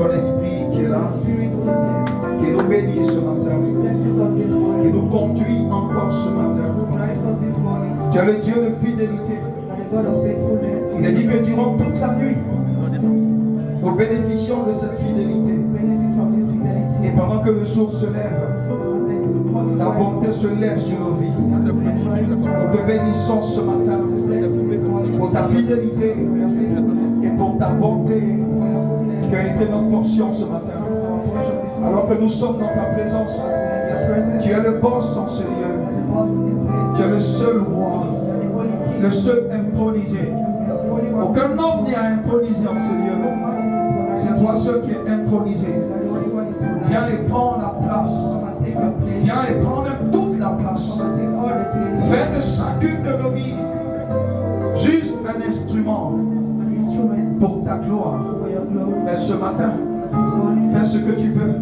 ton esprit qui est là, qui nous bénit ce matin, qui nous conduit encore ce matin. Tu es le Dieu de fidélité. Il a dit que durant toute la nuit, nous bénéficions de cette fidélité. Et pendant que le jour se lève, ta bonté se lève sur nos vies. Nous te bénissons ce matin pour ta fidélité et pour ta bonté qui a été notre portion ce matin. Alors que nous sommes dans ta présence, tu es le boss en ce lieu. Tu es le seul roi, le seul intronisé. Aucun homme n'est intronisé en ce lieu. C'est toi seul qui es intronisé. Viens et prends la place. Viens et prends même toute la place. Fais de chacune de nos vies juste un instrument pour ta gloire. Mais ce matin, fais ce que tu veux.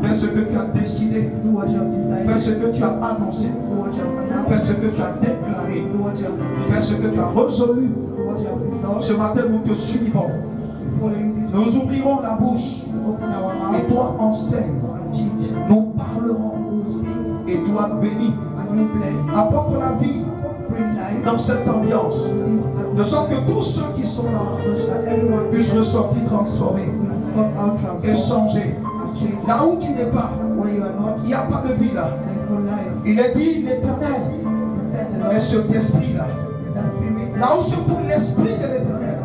Fais ce que tu as décidé. Fais ce que tu as annoncé. Fais ce que tu as déclaré. Fais ce que tu as résolu. Ce matin, nous te suivons. Nous ouvrirons la bouche. Et toi, enseigne. Nous parlerons. Et toi, bénis. Apporte la vie dans cette ambiance. De sorte que tous ceux qui sont là puissent ressortir transformés et changer. Là où tu n'es pas, il n'y a pas de vie là. Il est dit l'Éternel est cet esprit-là. Là où se trouve l'esprit de l'Éternel,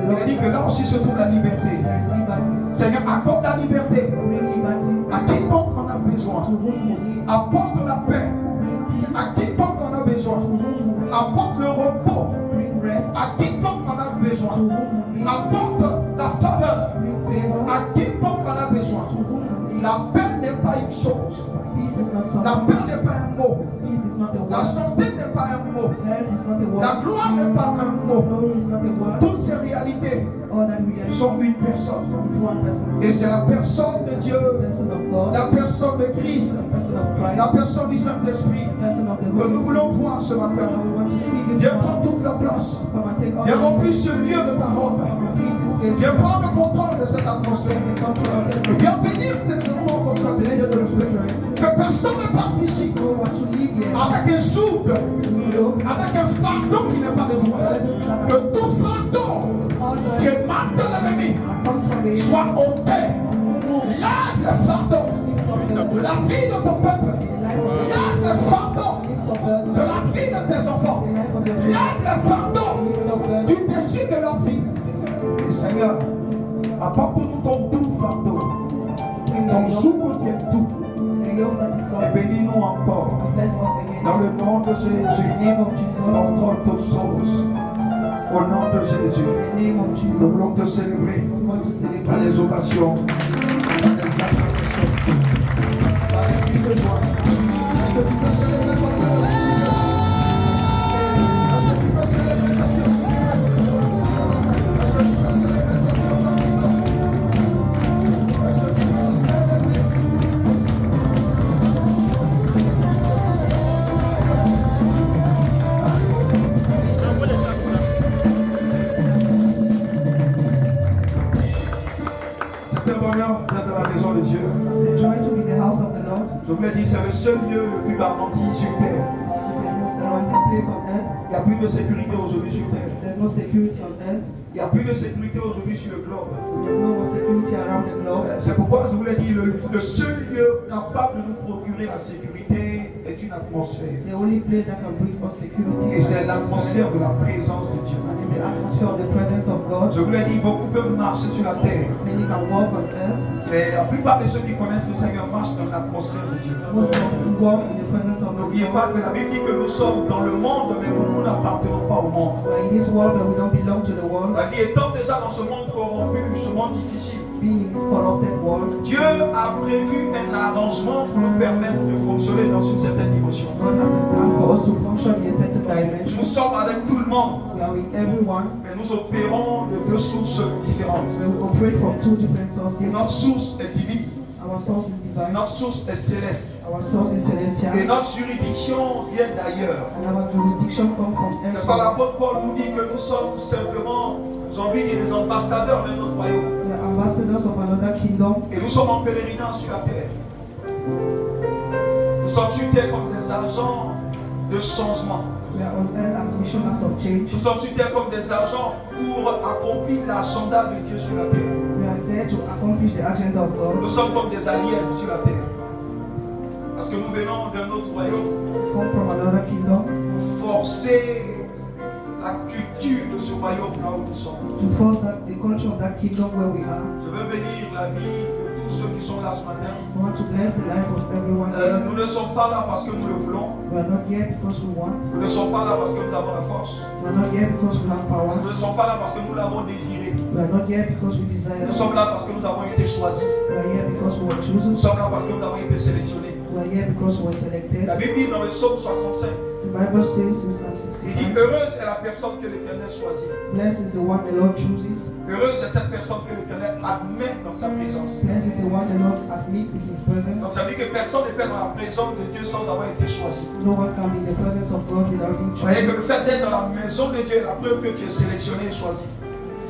il a dit que là aussi se trouve la liberté. Seigneur, apporte la liberté à quiconque en a besoin. Apporte la paix à quiconque en a besoin. Apporte le repos à quiconque en a besoin. Apporte la faveur à quiconque en a besoin. La paix n'est pas une chose. La paix n'est pas un mot. La santé n'est pas un mot. La gloire n'est pas un mot. Toutes ces réalités sont une personne. Et c'est la personne de Dieu, la personne de Christ, la personne du Saint-Esprit que nous voulons voir ce matin. Viens prendre toute la place. Viens remplir ce lieu de ta robe. Viens prendre le contrôle de cette atmosphère. Viens bénir tes enfants comme ta bénédiction. Que personne ne parte ici avec un soude, avec un fardeau qui n'est pas de toi. Que tout fardeau qui est mal de l'ennemi soit ôté. Lâche le fardeau de la vie de ton peuple. Lâche le fardeau de la vie de tes enfants. Lâche le fardeau du déchet de leur vie. Et Seigneur, apporte-nous ton doux fardeau. Ton joug qui est doux. Et bénis-nous encore. Dans le nom de Jésus, contrôle toutes choses. Au nom de Jésus, nous voulons te célébrer dans les occasions, dans les acclamations, dans les cris de joie. Est-ce que tu peux célébrer ton Dieu si tu veux? Est-ce que tu peux célébrer ton Dieu si tu veux? Est-ce que tu peux célébrer ton Dieu quand tu veux? Est-ce que tu peux célébrer? D'être dans la maison de Dieu. Je vous l'ai dit, c'est le seul lieu le plus garanti sur terre. Il n'y a plus de sécurité aujourd'hui sur terre. Il n'y a plus de sécurité aujourd'hui sur le globe. C'est pourquoi je vous l'ai dit, le seul lieu capable de nous procurer la sécurité est une atmosphère. Et c'est l'atmosphère de la présence de Dieu. Je vous l'ai dit, beaucoup peuvent marcher sur la terre. Mais la plupart de ceux qui connaissent le Seigneur marchent dans l'atmosphère de Dieu. N'oubliez pas que la Bible dit que nous sommes dans le monde, mais nous n'appartenons pas au monde. Ça dit, étant déjà dans ce monde corrompu, ce monde difficile, Dieu a prévu un arrangement pour nous permettre de fonctionner dans une certaine dimension. Nous sommes avec tout le monde, mais nous opérons de deux sources différentes. Et notre source est divine. Notre source est céleste. Et notre juridiction vient d'ailleurs. C'est pas l'apôtre Paul nous dit que nous sommes simplement, nous avons dit, des ambassadeurs de notre royaume. ambassadors of another kingdom. Et nous sommes en pèlerinage sur la terre. Nous sommes sur terre comme des agents de changement. We are on earth as missionaries of change. Nous sommes sur terre comme des agents pour accomplir l'agenda de Dieu sur la terre. We are there to accomplish the agenda of God. Nous sommes comme des alliés sur la terre. Parce que nous venons d'un autre royaume. Come from another kingdom. Pour forcer la culture de ce royaume là où nous sommes. To force the culture of that kingdom where we are. Je veux bénir la vie de tous ceux qui sont là ce matin. We want to bless the life of everyone here. Nous ne sommes pas là parce que nous le voulons. We are not here because we want. Nous ne sommes pas là parce que nous avons la force. We are not here because we have power. Nous ne sommes pas là parce que nous l'avons désiré. We are not here because we desire. Nous sommes là parce que nous avons été choisis. We are here because we were chosen. Nous sommes là parce que nous avons été sélectionnés. We are here because we were selected. La Bible dit dans le psaume 65, The Bible says in Psalm il dit 65, heureuse est la personne que l'Éternel choisit. blessed is the one the Lord chooses. Heureuse est cette personne que l'Éternel admet dans sa présence. Blessed is the one the Lord admits in His presence. Donc ça veut dire que personne n'est dans la présence de Dieu sans avoir été choisi. No one can be in the presence of God without being Vous voyez que chosen. le fait d'être dans la maison de Dieu est la preuve que tu es sélectionné et choisi.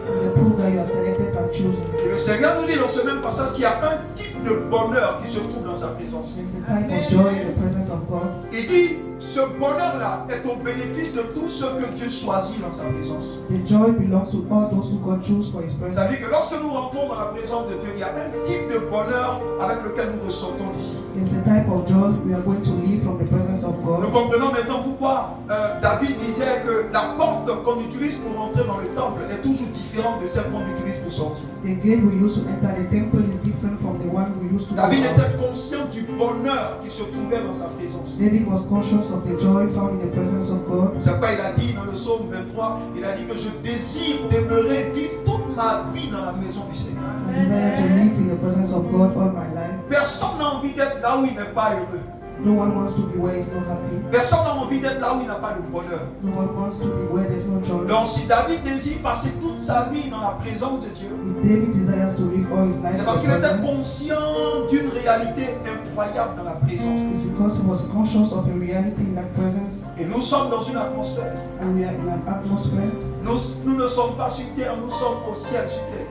It's the proof that you are selected and chosen. Et le Seigneur nous dit dans ce même passage qu'il y a un type de bonheur qui se trouve dans sa présence. There's a type of joy in the presence of God. Il dit, ce bonheur-là est au bénéfice de tous ceux que Dieu choisit dans sa présence. The joy belongs to all those who God choose for His Ça presence. veut dire que lorsque nous rentrons dans la présence de Dieu, il y a un type de bonheur avec lequel nous ressortons d'ici. There's a type of joy we are going to live from the presence of Nous God. comprenons maintenant pourquoi David disait que la porte qu'on utilise pour rentrer dans le temple est toujours différente de celle qu'on utilise pour sortir. The gate we use to enter the temple is different from the one we used to go David out. était conscient du bonheur qui se trouvait dans sa présence. David was conscious of the joy found in the presence of God. C'est pourquoi il a dit dans le psaume 23, il a dit que je désire demeurer, vivre toute ma vie dans la maison du Seigneur. I desire to live in the presence of God all my life. Personne n'a envie d'être là où il n'est pas heureux. No one wants to be where he's not happy. Personne n'a envie d'être là où il n'a pas de bonheur. No one wants to be where there's no joy. Donc si David désire passer toute sa vie dans la présence de Dieu, If David desires to live all his life c'est in parce the qu'il était presence, conscient d'une réalité incroyable dans la présence. it's because he was conscious of a reality in that presence. Et nous sommes dans une atmosphère. And we are in an atmosphere. Nous ne sommes pas sur terre, nous sommes au ciel sur terre.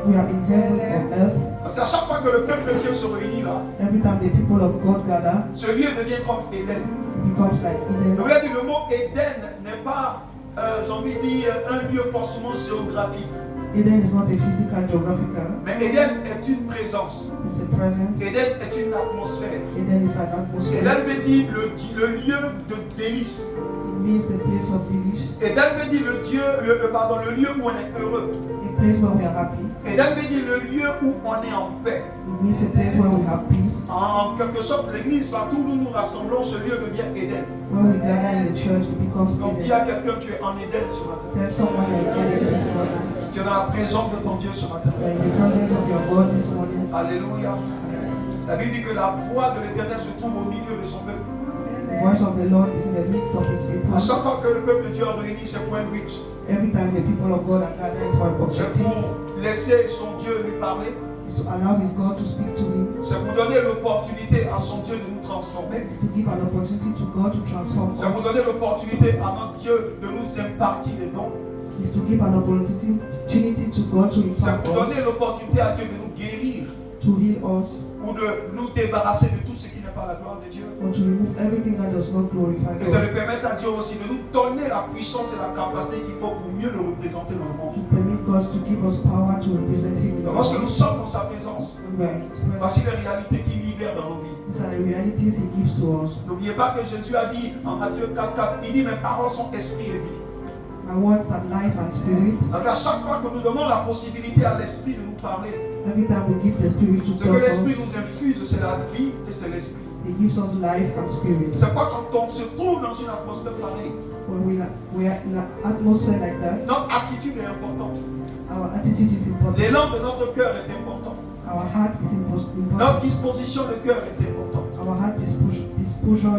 We are in heaven on earth. Parce qu'à chaque fois que le peuple de Dieu se réunit là, Every time the people of God gather, ce lieu devient comme Éden. it becomes like Je Eden. voulais dire, le mot Éden n'est pas, j'ai envie de dire, un lieu forcément géographique. Eden is not a physical, geographical. Mais Éden est une présence. It's a presence. Éden est une atmosphère. Eden is an atmosphere. Éden veut dire le lieu de délice. It means a place of delight. Éden veut dire le lieu où on est heureux. A place where we are happy. Éden veut dire le lieu où on est en paix. It means a place where we have peace. En quelque sorte, l'église, partout où nous nous rassemblons, ce lieu devient Éden. When we gather in the church, it becomes Donc dis à Eden. quelqu'un, tu es en Éden ce matin. Tell someone that Eden this morning. Tu es dans la présence de ton Dieu ce matin. You are in the presence of your God this morning. Alléluia. La Bible dit que la voix de l'Éternel se trouve au milieu de son peuple. The voice of the Lord is in the midst of His people. À chaque fois que le peuple de Dieu a réuni ses points de but, Every time the people of God are gathered, it's for c'est objective. pour laisser son Dieu lui parler. It's to allow His God to speak to him. C'est pour donner l'opportunité à son Dieu de nous transformer. It's to give an opportunity to God to transform C'est pour us. donner l'opportunité à notre Dieu de nous impartir des dons. It's to give an opportunity to God to C'est impact pour us, donner l'opportunité à Dieu de nous guérir to heal us, ou de nous débarrasser de tout ce qui n'est pas la gloire de Dieu. or to remove everything that does not glorify Et ça God. lui permet à Dieu aussi de nous donner la puissance et la capacité qu'il faut pour mieux le représenter dans le monde. To permit God to give us power to represent Him in the Donc lorsque world. nous sommes dans sa présence, When we are in His voici presence, les réalités qui libèrent dans nos vies. these are the realities He gives to us. N'oubliez pas que Jésus a dit en Matthieu 4:4, il dit mes paroles sont esprit et vie. My words are life and spirit. Donc à chaque fois que nous donnons la possibilité à l'esprit de nous parler, Every time we give the spirit to ce que talk l'esprit us, nous infuse, c'est la vie et c'est l'esprit. He gives us life and spirit. C'est pas quand on se trouve dans une atmosphère pareille, When we are in an atmosphere like that, notre attitude est importante. our attitude is important. L'élan de notre cœur est important. Our heart is important. Notre disposition de cœur est importante. Our heart disposure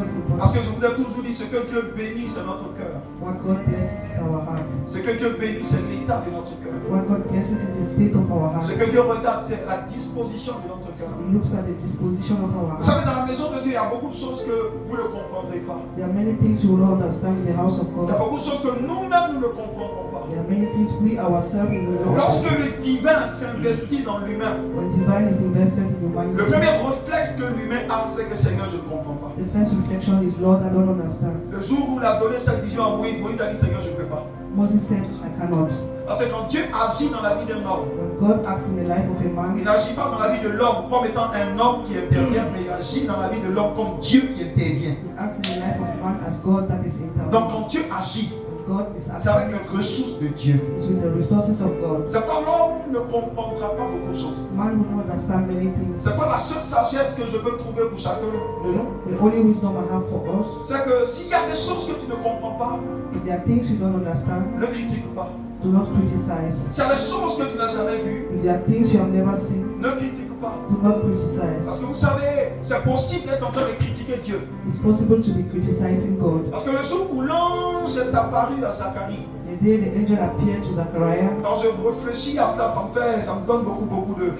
is Parce important. que je vous ai toujours dit, ce que Dieu bénit, c'est notre cœur. What God blesses is our heart. Ce que Dieu bénit, c'est l'état de notre cœur. What God blesses is the state of our heart. Ce que Dieu regarde, c'est la disposition de notre cœur. He looks at the disposition of our Vous heart. savez, dans la maison de Dieu, il y a beaucoup de choses que vous ne comprendrez pas. There are many things you will not understand in the house of Il y a God. beaucoup de choses que nous-mêmes, nous ne comprendrons pas. There are many things we ourselves will know. Lorsque le divin s'investit dans l'humain, When divine is invested in le humanity, premier réflexe que l'humain a, c'est que Seigneur, je ne comprends pas. the first reflection is, Lord, I don't understand. Le jour où il a donné cette vision à Moïse, Moïse a dit, Seigneur, je ne peux pas. Moses said, I cannot. Parce que quand Dieu agit dans la vie d'un homme, When God acts in the life of a il man, n'agit pas dans la vie de l'homme comme étant un homme qui intervient, mais il agit dans la vie de l'homme comme Dieu qui intervient. he acts in the life of man as God that is Donc intervening. quand Dieu agit, When God is c'est avec acting, les ressources de Dieu. it's with the resources of God. C'est pas l'homme ne comprendra pas beaucoup de choses. Man will not understand many things. C'est pas la seule sagesse que je peux trouver pour chacun de nous. The only wisdom I have for us, C'est que s'il y a des choses que tu ne comprends pas, if there are things you don't understand, ne critique pas. do not criticize. S'il y a des choses que tu n'as jamais vues, If there are things you have never seen, ne critique pas. do not criticize. Parce que vous savez, c'est possible d'être en train de critiquer Dieu. It's possible to be criticizing God. Parce que le jour où l'ange est apparu à Zacharie, The day the angel appeared to Zachariah, quand je réfléchis à cela, ça me donne beaucoup de...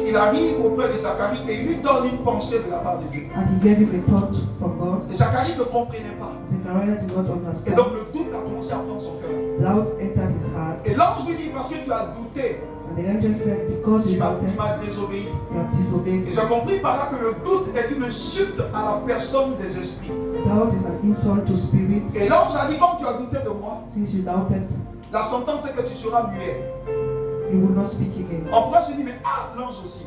Il arrive auprès de Zacharie et il lui donne une pensée de la part de Dieu. and he gave him a thought from God, Et Zacharie ne comprenait pas. Zechariah did not Et understand. donc le doute a commencé à prendre son cœur. Doubt entered his heart, Et l'ange lui dit, parce que tu as douté, and the angel said, because tu you m'as doubted, désobéi. you have disobeyed. Et j'ai compris par là que le doute est une insulte à la personne des esprits. Doubt is an insult to spirits. Et l'ange a dit, comme tu as douté de moi, Since you doubted, la sentence c'est que tu seras muet. you will not speak again. On pourrait se dire, mais l'ange aussi.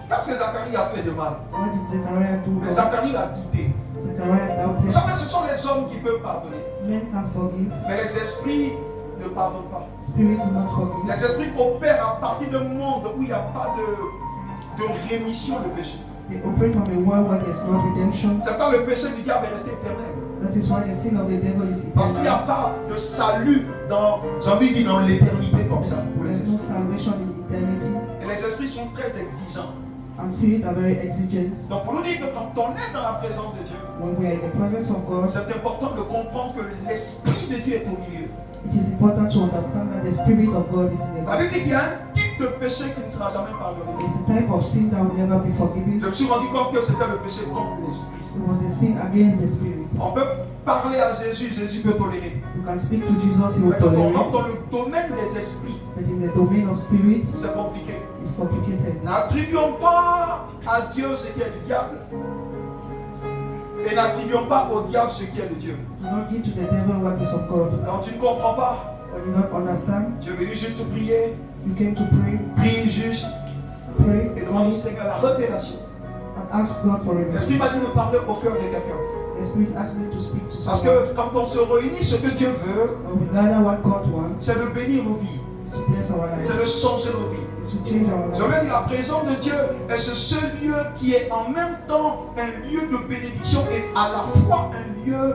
Qu'est-ce que Zacharie a fait de mal? What did Zechariah do Mais wrong? Zacharie a douté. Zechariah Vous doubted. savez, ce sont les hommes qui peuvent pardonner. Men can forgive, Mais les esprits ne pardonnent pas. spirit do not forgive. Les esprits opèrent à partir d'un monde où il n'y a pas de rémission de péché. They operate from a world where there is not redemption. C'est quand le péché du diable est resté éternel. That is why the sin of the devil is Parce qu'il n'y a eternal. pas de salut dans, j'ai envie de dire, dans l'éternité comme ça pour les There is no esprits. salvation in eternity, Et les esprits sont très exigeants. and spirits are very exigent. Donc pour nous dire que quand on est dans la présence de Dieu, When we are in the presence of God, c'est important de comprendre que l'esprit de Dieu est au milieu. it is important to understand that the Spirit of God is in the La Bible dit midst. qu'il y a un type de péché qui ne sera jamais pardonné. There is a type of sin that will never be forgiven. Je me suis rendu compte que c'était le péché contre l'esprit. It was a sin against the Spirit. On peut parler à Jésus, Jésus peut tolérer. You can speak to Jesus, he will Mais quand on tolerate. rentre dans le domaine des esprits, But in the domain of spirits, c'est compliqué. it's complicated. N'attribuons pas à Dieu ce qui est du diable. Et n'attribuons pas au diable ce qui est de Dieu. Do not give to the devil what is of God. Quand tu ne comprends pas, When you don't understand, tu es venu juste prier, you came to pray, prie juste pray, et demande au Seigneur la révélation. and ask God for L'Esprit revelation. m'a dit de parler au cœur de quelqu'un. The Spirit asked me to speak to Parce someone. que quand on se réunit, ce que Dieu veut, When we gather what God wants, c'est de bénir nos vies, is to bless our c'est lives, de changer nos vies. is to change our Je lives. veux dire, la présence de Dieu est ce seul lieu qui est en même temps un lieu de bénédiction et à la fois un lieu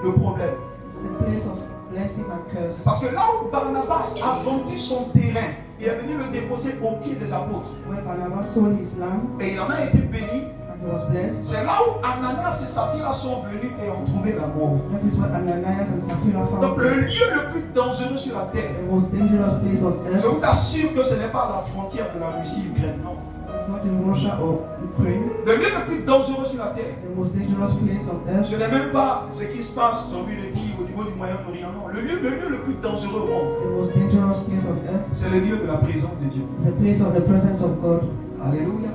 de problème. It's the place of blessing and curse. Parce que là où Barnabas a vendu son terrain, il est venu le déposer aux pieds des apôtres. When Barnabas sold his land Et il en a été béni. and he was blessed, C'est là où Ananias et Saphira sont venus et ont trouvé la mort. that is what Ananias and Sapphira Donc found. le lieu le plus dangereux sur la terre, The most dangerous place on je earth vous assure que ce n'est pas la frontière de la Russie-Ukraine, non. is not in Russia or Ukraine. Le lieu le plus dangereux sur la terre, The most dangerous place on earth je n'ai même pas ce qui se passe, j'ai envie de dire, au niveau du Moyen-Orient, non. Le lieu le plus dangereux au monde, the most dangerous place on earth c'est le lieu de la présence de Dieu. is the place of the presence of God. Alléluia.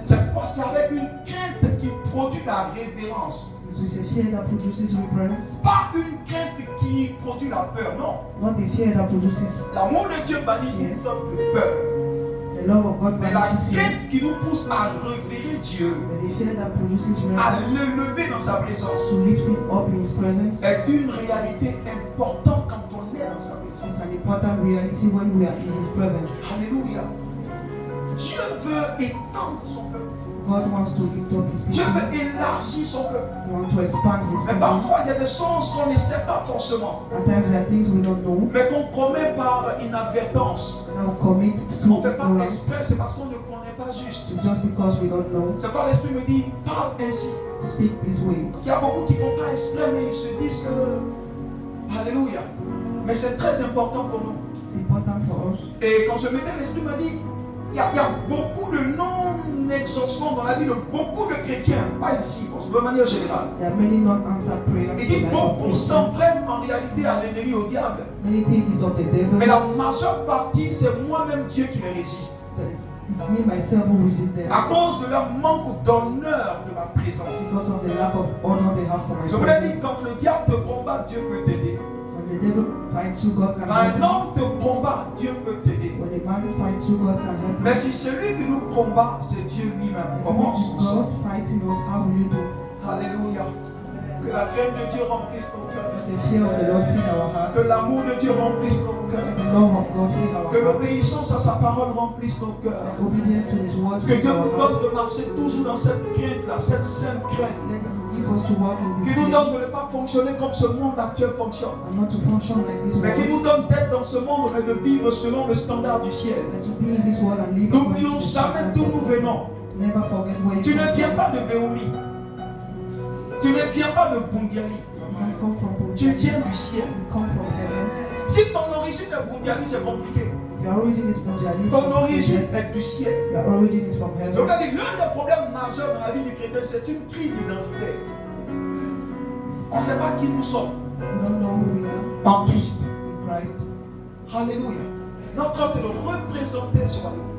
C'est avec une crainte qui produit la révérence. It's with a fear that produces reverence, Pas une crainte qui produit la peur, non. not a fear that produces L'amour de Dieu bannit une sorte de peur. the love of God Mais la banishes fear, crainte qui nous pousse à révérer Dieu, but the fear that produces à reverence, l'élever dans sa présence, to lift him up in his presence, est une réalité importante quand on est dans sa présence. is an important reality when we are in his presence. Alléluia. Dieu veut étendre son peuple. God wants to lift up his Dieu people. veut élargir son peuple. He wants to expand his Mais people. parfois, il y a des choses qu'on ne sait pas forcément, At times there are things we don't know mais qu'on commet par inadvertance. that we commit On ne to fait pas ignorance. exprès, c'est parce qu'on ne connaît pas juste. It's just because we don't know. C'est quand l'Esprit me dit, parle ainsi. Speak this way. Parce qu'il y a beaucoup qui ne font pas exprès, mais ils se disent que... Alléluia. Mais c'est très important pour nous. It's important for us. Et quand je me dis, l'Esprit me dit, il y a beaucoup de non un exaucement dans la vie de beaucoup de chrétiens, pas ici, de manière générale. There are many non-answered prayers Il in dit the life of beaucoup Christians. s'en prennent en réalité à l'ennemi, au diable. Many think it's of the devil, Mais la majeure partie, c'est moi-même Dieu qui les résiste. but it's me myself who resist them À cause de leur manque d'honneur de ma présence. because of the lack of honor they have for my Je vous l'ai dit, presence. quand le diable te combat, Dieu peut t'aider. When the devil fights you, God can Quand help un you. homme te combat, Dieu peut t'aider. When a man fights you, God can help Mais you. si celui qui nous combat, c'est Dieu lui-même, If comment it is on God fighting us, how will you do? Alléluia. Que la crainte de Dieu remplisse ton cœur. Let the fear of the Lord fill our heart. Que l'amour de Dieu remplisse ton cœur. The love of God fill our Que heart. l'obéissance à sa parole remplisse ton cœur. Let obedience to His word Que fill Dieu our nous heart. donne de marcher toujours dans cette crainte-là, cette sainte crainte. Let Him give us to walk in this Qui nous fear donne de ne pas fonctionner comme ce monde actuel fonctionne. and not to function like this Mais qui world. nous donne d'être dans ce monde et de vivre selon le standard du ciel. And to be in this world and live according N'oublions to the jamais standards d'où of nous God. venons. Never forget where you Tu ne come viens from. pas de Béoumi. Tu ne viens pas de Bundiali. You don't come from Tu Bundiali. viens du ciel. You come from heaven. Si ton origine est Bundiali, c'est compliqué. If your origin is Bundiali, it's Ton origine complicated. est du ciel. Your origin is from Je heaven. vous l'ai dit, l'un des problèmes majeurs dans la vie du chrétien, c'est une crise identitaire. On ne sait pas qui nous sommes We don't know who we are en Christ. in Christ. Alléluia. Notre rôle, c'est de représenter ce royaume.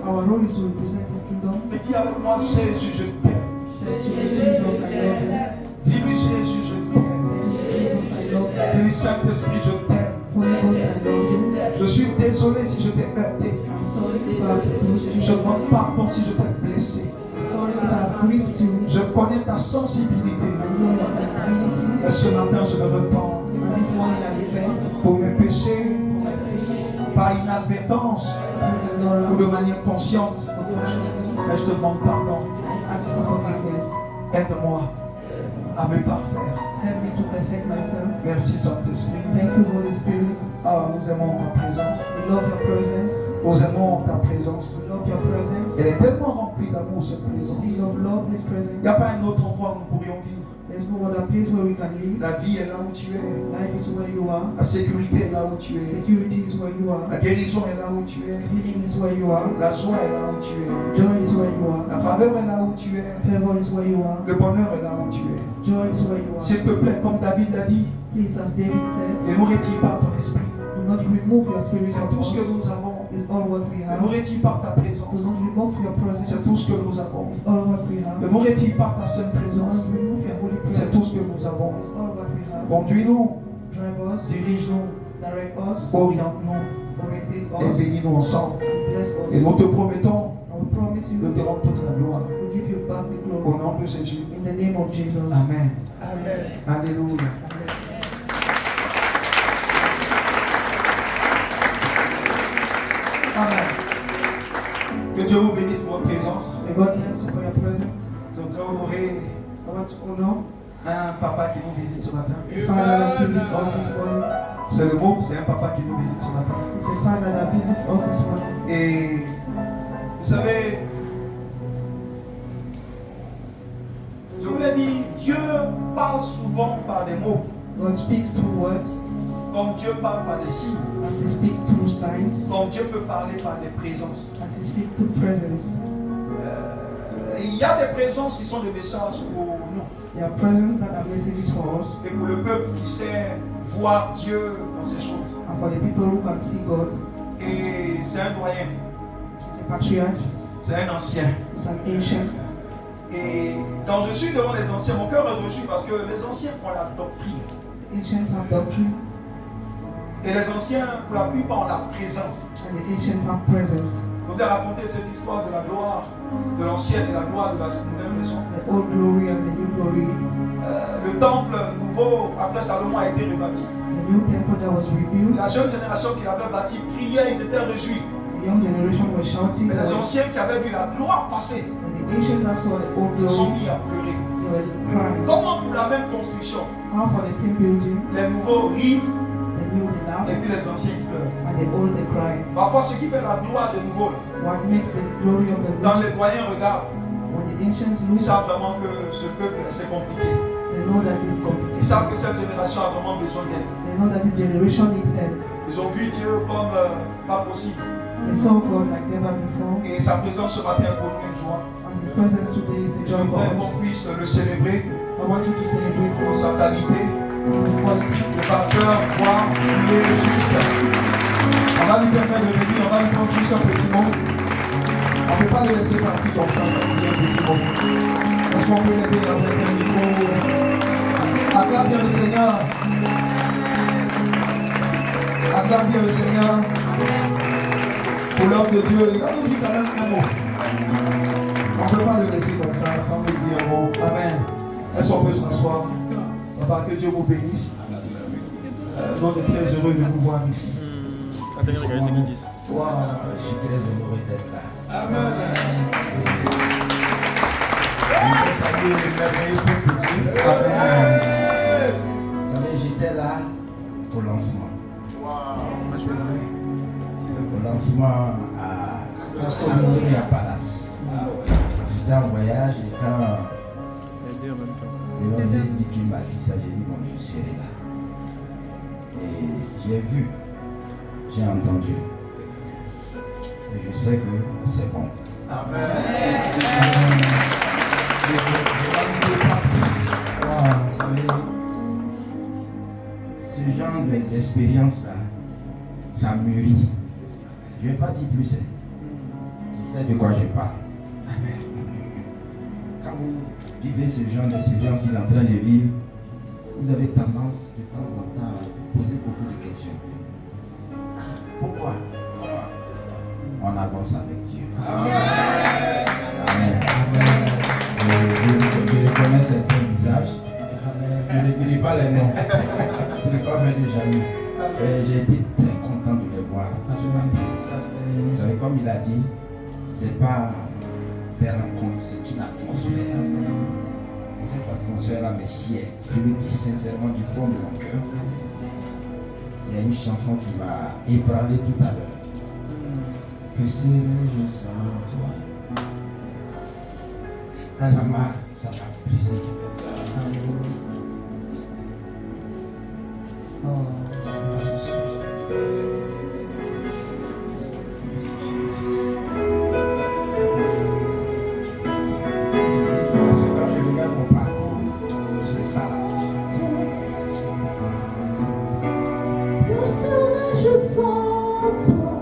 Our role is to represent His kingdom. Mais dis avec moi, Jésus, je t'aime. Tell to Jesus, I love you. Dis-lui, Jésus, je t'aime. Tell Jesus, I love you. Dis-lui, Saint-Esprit, je t'aime. Holy Ghost, I love you. Je suis désolé si je t'ai heurté. I'm sorry if I have bruised you. Je demande pardon si je t'ai blessé. I'm sorry if I have grieved you. Je connais ta sensibilité. I know your sensibility. Et ce matin, je me repens And this morning I repent pour mes péchés, for my sins, par inadvertance through ou de ignorance, manière consciente. or consciously. Mais je te demande pardon. I ask for forgiveness. Aide-moi à me parfaire. Help me to perfect myself. Merci Saint-Esprit. Thank you, Holy Spirit. Ah, nous aimons ta présence. We love your presence. Nous aimons ta présence. We love your presence. Elle est tellement remplie d'amour, cette présence. Speak of love, this Il presence. n'y a pas un autre endroit où nous pourrions vivre. There's no other place where we can live. La vie est là où tu es. Life is where you are. La sécurité est là où tu es. Security is where you are. La guérison est là où tu es. Healing is where you are. La joie est là où tu es. Joy is where you La are. faveur est là où tu es. Favor is where you are. Le bonheur est là où tu es. Joy is where you are. S'il te plaît, comme David l'a dit, Please, as David said, ne nous retire pas ton esprit. do not remove your spirit C'est from tout ce que us. nous avons. It's all what we Ne have. nous retire pas ta Do présence. not remove your presence. C'est tout ce que nous avons. It's all what we Ne have. nous retire pas ta sainte Do présence. not remove your holy C'est tout presence. ce que nous avons. It's all what we have. Conduis-nous, Drive us, dirige-nous, direct us, oriente-nous orientate et us, bénis-nous ensemble. bless Et us. nous te promettons And we promise de you, te rendre toute la gloire. we give you back the Au glory. nom de Jésus. In the name of Jesus. Amen. Amen. Alléluia. Amen. Que Dieu vous bénisse pour votre présence. May God bless you for your presence. Je voudrais honorer I want to honor un papa qui nous visite ce matin. the father that visits us this morning. C'est le mot, c'est un papa qui nous visite ce matin. It's a father that visits us this morning. Et vous savez, je vous l'ai dit, Dieu parle souvent par des mots, God speaks through words, comme Dieu parle par des signes, as He speaks through signs, comme Dieu peut parler par des présences. as He speaks through presence. Il y a des présences qui sont des messages pour nous There are presents that are messages for us, et pour le peuple qui sait voir Dieu dans ces choses. and for the people who can see God. Et c'est un doyen, He's a patriarch, c'est un ancien. He's an ancient. Et quand je suis devant les anciens, mon cœur est reçu parce que les anciens ont la doctrine. The ancients have doctrine, Et les anciens, pour la plupart, ont la présence. and the ancients have presence. Je vous ai raconté cette histoire de la gloire de l'ancienne et la gloire de la nouvelle maison. The old glory and the new glory. Le temple nouveau, après Salomon, a été rebâti. The new temple that was rebuilt. La jeune génération qui l'avait bâti criait, ils étaient réjouis. The young generation was shouting. Mais les And anciens qui avaient vu la gloire passer the ancients that saw the old se sont glory, mis à pleurer. they were crying. Comment pour la même construction, How for the same building, les nouveaux rient the new they laugh, et puis les anciens ils pleurent. and the old they cry. Parfois, ce qui fait la gloire des nouveaux, What makes the glory of the dans new? les doyens regardent, When the ancients ils look, savent vraiment que ce peuple c'est compliqué. they know that it's Ils complicated. savent que cette génération a vraiment besoin d'aide. They know that this generation needs help. Ils ont vu Dieu comme pas possible. They saw God like never before. Et sa présence ce matin est pour nous une joie. And His presence today is a Je joy for voudrais us. qu'on puisse le célébrer I want you to celebrate pour for sa qualité. His quality. Le pasteur croit, il est juste. On va lui permettre de venir, on va lui prendre juste un petit mot. On ne peut pas le laisser partir comme ça sans dire un petit mot. Est-ce qu'on peut l'aider avec un micro? Acclame bien le Seigneur. Acclame bien le Seigneur. Pour l'homme de Dieu, il va nous dire quand même un mot. On ne peut pas le laisser comme ça sans nous dire un mot. Amen. Est-ce qu'on peut s'asseoir? Papa, que Dieu vous bénisse. On est très heureux de vous voir ici. Wow. Je suis très heureux d'être là. Amen. Je vais saluer le merveilleux peuple de Dieu. Amen. Vous savez, j'étais là au lancement. Au lancement à Astoria Palace. J'étais en voyage et quand l'évangile dit qu'il m'a dit ça, j'ai dit bon, je serai là. Et j'ai vu, j'ai entendu. Et je sais que c'est bon. Amen. Vous savez, ce genre d'expérience-là, ça mûrit. Je ne vais pas dire plus. Je sais de quoi je parle. Quand vous vivez ce genre d'expérience qu'il est en train de vivre, vous avez tendance de temps en temps à vous poser beaucoup de questions. Pourquoi? Comment? On avance avec Dieu. Amen. Je reconnais certains visages. Je ne dirai pas les noms. Je ne vais pas faire de jaloux. J'ai été très content de les voir ce matin. Vous savez, comme il a dit, c'est pas des rencontres, c'est une atmosphère. Et cette atmosphère-là me sied. Je le dis sincèrement du fond de mon cœur. Il y a une chanson qui m'a ébranlé tout à l'heure. Que serais-je sans toi? Ça m'a brisé. Oh, merci Jésus. Merci Jésus. Parce que quand je regarde mon parcours, c'est ça. Que serais-je sans toi?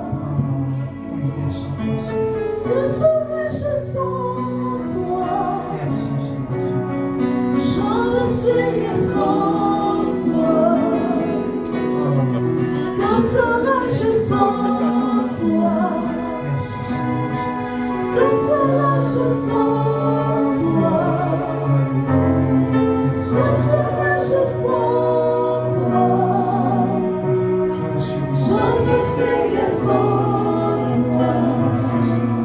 Oui, merci, merci. Que serais-je sans toi? Merci Jésus. Je me suis sans toi. Que serais-je sans toi? Merci Seigneur Jésus. Que serais-je sans toi? Merci. Que serais-je sans toi? Je me suis mis. Je me suis sans toi. Merci Jésus.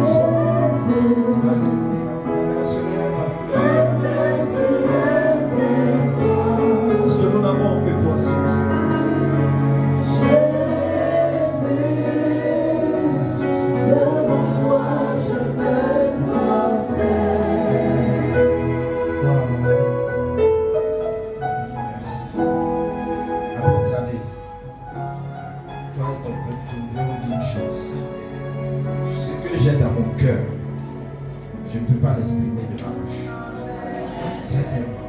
Jésus. Alléluia. La main se lève. Ma main se lève vers toi. Parce que nous n'avons que toi seul, Seigneur. Merci Seigneur. Devant toi, je me prosterne. Wow. Merci. Apôtre Abbé, toi et ton peuple, je voudrais vous dire une chose. Ce que j'ai dans mon cœur, je ne peux pas l'exprimer de ma bouche. Sincèrement.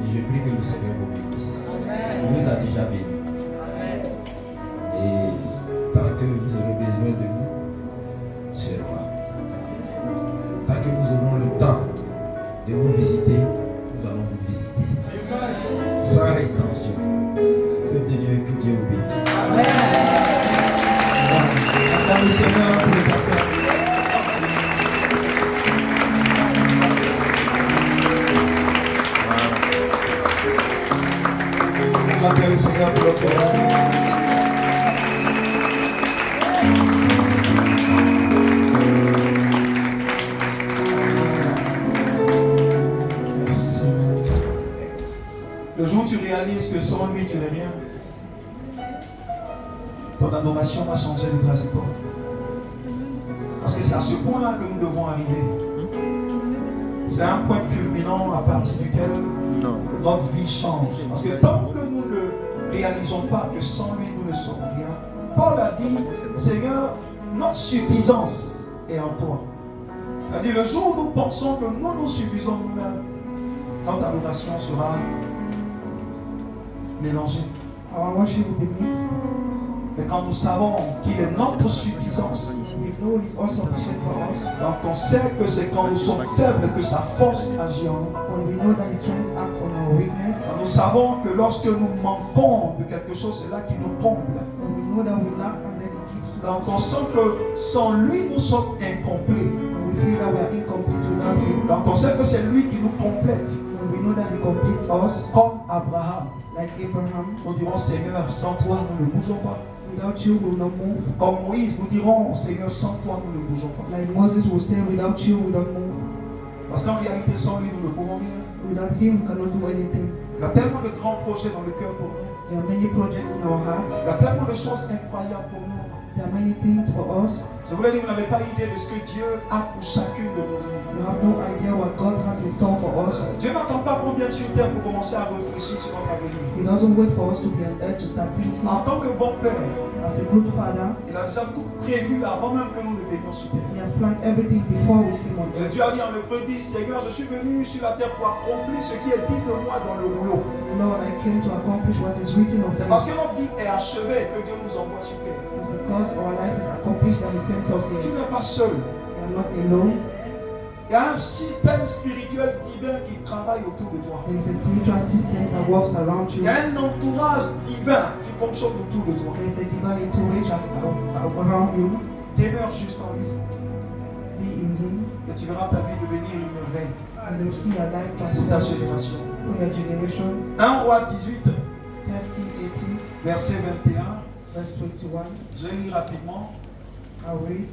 Et je prie que le Seigneur vous bénisse. Il vous a déjà béni. Et tant que vous aurez besoin de nous, serons là. Tant que nous aurons le temps de vous visiter, nous allons vous visiter. Sans rétention. Peuple de Dieu, que Dieu vous bénisse. Acclame le Seigneur pour le pasteur. Acclame le Seigneur pour le pasteur. Merci Seigneur. Le jour où tu réalises que sans lui tu n'es rien, ton adoration va changer de trajectoire. Parce que c'est à ce point-là que nous devons arriver. C'est un point culminant à partir duquel notre vie change. Parce que tant que nous ne réalisons pas que sans lui nous ne sommes rien, Paul a dit, Seigneur, notre suffisance est en toi. C'est-à-dire le jour où nous pensons que nous nous suffisons nous-mêmes, notre adoration sera mélangée. Our worship will be mixed. Mais quand nous savons qu'il est notre suffisance, We know He's all sufficient for us. quand on sait que c'est quand nous sommes faibles que sa force agit en nous, When we know that His strength acts on our weakness. quand nous savons que lorsque nous manquons de quelque chose, c'est là qu'il nous comble. When we know that we lack and then He gives to Quand us. on sent que sans lui nous sommes incomplets, When we feel that we are incomplete without Him. quand on sait que c'est lui qui nous complète, When we know that He completes us. comme Abraham, Like Abraham. nous dirons Seigneur, sans toi nous ne bougeons pas. Without you, we will not move. Comme Moïse, nous dirons Seigneur, sans toi nous ne bougeons pas. Like Moses will say, without you, we don't move. Parce qu'en réalité, sans lui, nous ne pouvons rien. Without Him, we cannot do anything. Il y a tellement de grands projets dans le cœur pour nous. There are many projects in our hearts. Il y a tellement de choses incroyables pour nous. There are many things for us. Je voulais dire, vous n'avez pas idée de ce que Dieu a pour chacune de nos vies. You have no idea what God has in store for us. Dieu n'attend pas qu'on vienne sur terre pour commencer à réfléchir sur notre avenir. He doesn't wait for us to be on earth to start thinking. En tant que bon père, As a good father, il a déjà tout prévu avant même que nous ne venions sur terre. He has planned everything before we came on earth. Jésus a dit en Hébreu 10, Seigneur, je suis venu sur la terre pour accomplir ce qui est dit de moi dans le rouleau. Lord, I came to accomplish what is written of C'est parce me. que notre vie est achevée que Dieu nous envoie sur terre. It's because our life is accomplished that He sends us Tu here. n'es pas seul. We are not alone. Il y a un système spirituel divin qui travaille autour de toi. There is a spiritual system that works around Il you. y a un entourage divin qui fonctionne autour de toi. There is a divine entourage around you. Demeure juste en lui. Be in Him. Et tu verras ta vie devenir une merveille And you'll see your life pour ta transform génération. for your generation. 1 Roi 18, 1 Kings 18, verset 21. verse 21. Je lis rapidement. I'll read.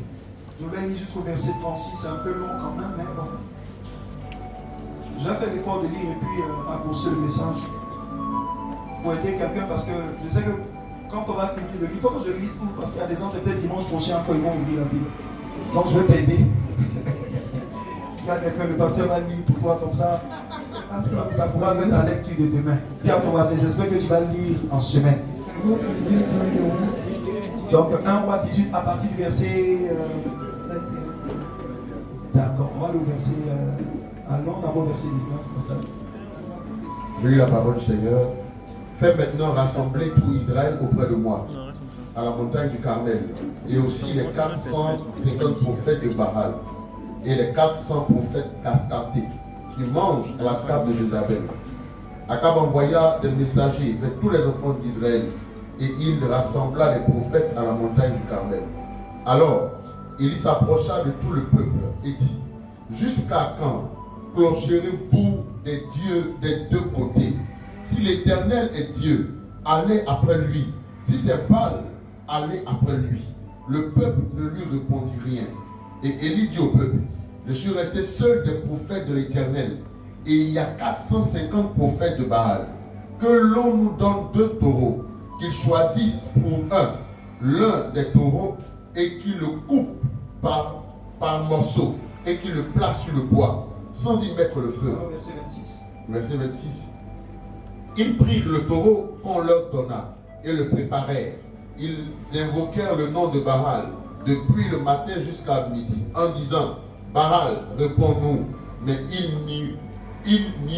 Je vais lire jusqu'au verset 36. C'est un peu long quand même, mais bon. J'ai fait l'effort de lire et puis raccourcir le message pour aider quelqu'un parce que je sais que quand on va finir de lire, il faut que je lise tout parce qu'il y a des gens, c'est peut-être dimanche prochain quand ils vont ouvrir la Bible. Donc je vais t'aider. Il y a quelqu'un, le pasteur va lire pour toi comme ça. Ça pourra être la lecture de demain. Dis à ton voisin, j'espère que tu vas lire en semaine. I hope you read during the week. Donc 1 Roi 18 à partir du verset... D'accord, on va aller au verset... allons d'abord au verset 19. pasteur. Je lis la parole du Seigneur. Fais maintenant rassembler tout Israël auprès de moi, à la montagne du Carmel, et aussi les 450 prophètes de Baal, et les 400 prophètes d'Astarté, qui mangent à la table de Jézabel. Akab envoya des messagers vers tous les enfants d'Israël, et il rassembla les prophètes à la montagne du Carmel. Alors, il s'approcha de tout le peuple et dit, jusqu'à quand clocherez-vous des dieux des deux côtés? Si l'Éternel est Dieu, allez après lui. Si c'est Baal, allez après lui. Le peuple ne lui répondit rien. Et Élie dit au peuple, je suis resté seul des prophètes de l'Éternel, et il y a 450 prophètes de Baal. Que l'on nous donne 2 taureaux, qu'ils choisissent pour l'un des taureaux, et qu'ils le coupent par morceaux, et qu'ils le placent sur le bois, sans y mettre le feu. Alors, verset 26. Verset 26. Ils prirent le taureau qu'on leur donna et le préparèrent. Ils invoquèrent le nom de Baal depuis le matin jusqu'à midi, en disant, Baal, réponds-nous. Mais il n'y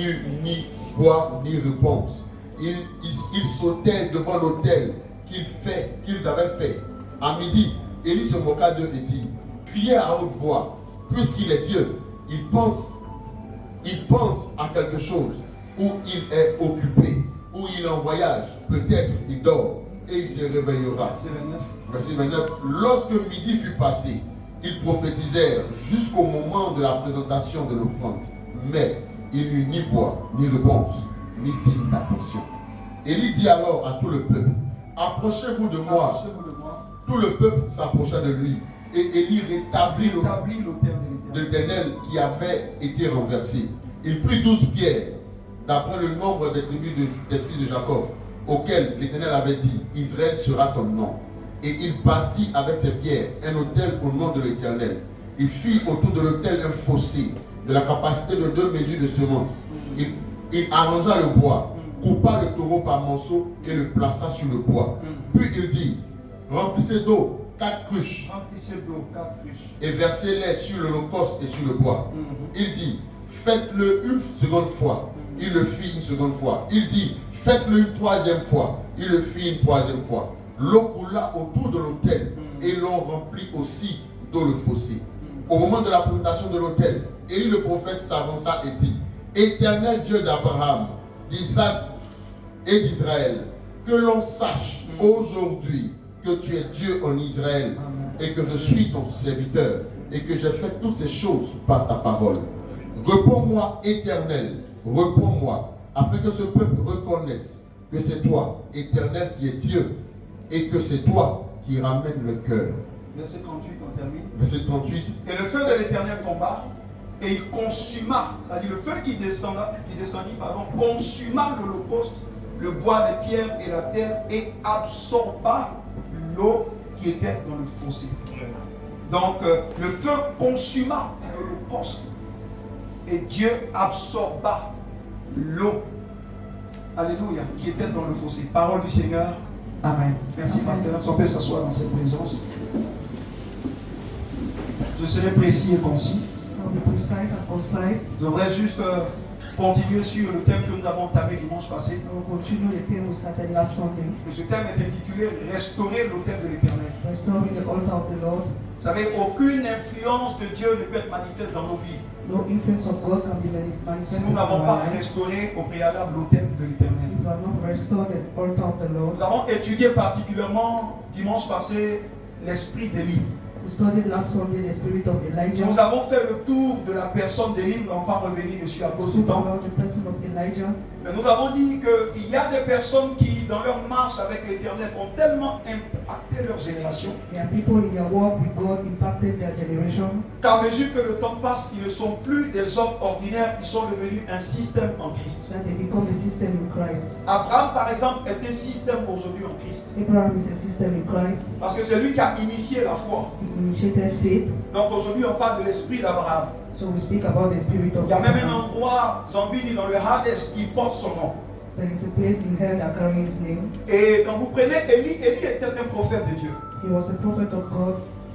eut ni voix ni réponse. Ils sautaient devant l'autel qu'ils avaient fait. À midi, Élie se moqua d'eux et dit, criez à haute voix, puisqu'il est Dieu. Il pense à quelque chose, où il est occupé, où il est en voyage, peut-être il dort et il se réveillera. Verset 29. Verset 29. Lorsque midi fut passé, ils prophétisèrent jusqu'au moment de la présentation de l'offrande. Mais il n'y eut ni voix, ni réponse, ni signe d'attention. Élie dit alors à tout le peuple, approchez-vous de moi. Approchez-vous de moi. Tout le peuple s'approcha de lui et Élie rétablit Établis l'autel de l'Éternel. l'Éternel qui avait été renversé. Il prit 12 pierres, d'après le nombre des tribus des fils de Jacob, auxquels l'Éternel avait dit, Israël sera ton nom. Et il bâtit avec ces pierres un autel au nom de l'Éternel. Il fit autour de l'autel un fossé de la capacité de 2 mesures de semences. Il arrangea le bois, coupa le taureau par morceaux et le plaça sur le bois. Puis il dit, Remplissez d'eau 4 cruches Remplissez d'eau 4 cruches. et versez-les sur l'holocauste et sur le bois. Il dit, faites-le une seconde fois. Il le fit une seconde fois. Il dit, faites-le une troisième fois. Il le fit une troisième fois. L'eau coula autour de l'autel et l'on remplit aussi d'eau le fossé. Au moment de la présentation de l'autel, Élie le prophète s'avança et dit, Éternel Dieu d'Abraham, d'Isaac et d'Israël, que l'on sache aujourd'hui que tu es Dieu en Israël et que je suis ton serviteur et que j'ai fait toutes ces choses par ta parole. Réponds-moi, Éternel, réponds-moi, afin que ce peuple reconnaisse que c'est toi, Éternel, qui es Dieu et que c'est toi qui ramène le cœur. Verset 38, on termine. Verset 38. Et le feu de l'Éternel tomba et il consuma, c'est-à-dire le feu qui descendit, consuma l'holocauste, le bois, les pierres et la terre et absorba l'eau qui était dans le fossé. Donc le feu consuma l'holocauste et Dieu absorba l'eau, alléluia, qui était dans le fossé. Parole du Seigneur. Amen. Merci pasteur. Si on peut s'asseoir dans cette présence. Je serai précis et concis. I'll be precise and concise. Je voudrais juste continuer sur le thème que nous avons entamé dimanche passé. I will continue the theme we started last Sunday, Et ce thème est intitulé Restaurer l'autel de l'Éternel. restoring the altar of the Lord. Vous savez, aucune influence de Dieu ne peut être manifeste dans nos vies No influence of God can be si manifested nous in n'avons our pas life restauré au préalable l'autel de l'Éternel. if we have not restored the altar of the Lord. Nous avons étudié particulièrement dimanche passé l'esprit d'Élie. We studied last Sunday the spirit of Elijah. Nous avons fait le tour de la personne d'Élie, nous n'allons pas revenir dessus à We cause du spoke temps. about the person of Elijah. Mais nous avons dit qu'il y a des personnes qui, dans leur marche avec l'Éternel, ont tellement impacté leur génération There are people in their walk with God impacted their generation. qu'à mesure que le temps passe, ils ne sont plus des hommes ordinaires, ils sont devenus un système en Christ. That they become a system in Christ. Abraham, par exemple, est un système aujourd'hui en Christ. Abraham is a system in Christ. Parce que c'est lui qui a initié la foi. He initiated faith. Donc aujourd'hui, on parle de l'esprit d'Abraham. So we speak about the spirit of Il y a même un Abraham. endroit, j'ai envie de dire, dans le Hades qui porte son nom. There is a place in hell that carries his name. Et quand vous prenez Élie, Élie était un prophète de Dieu. He was a prophet of God.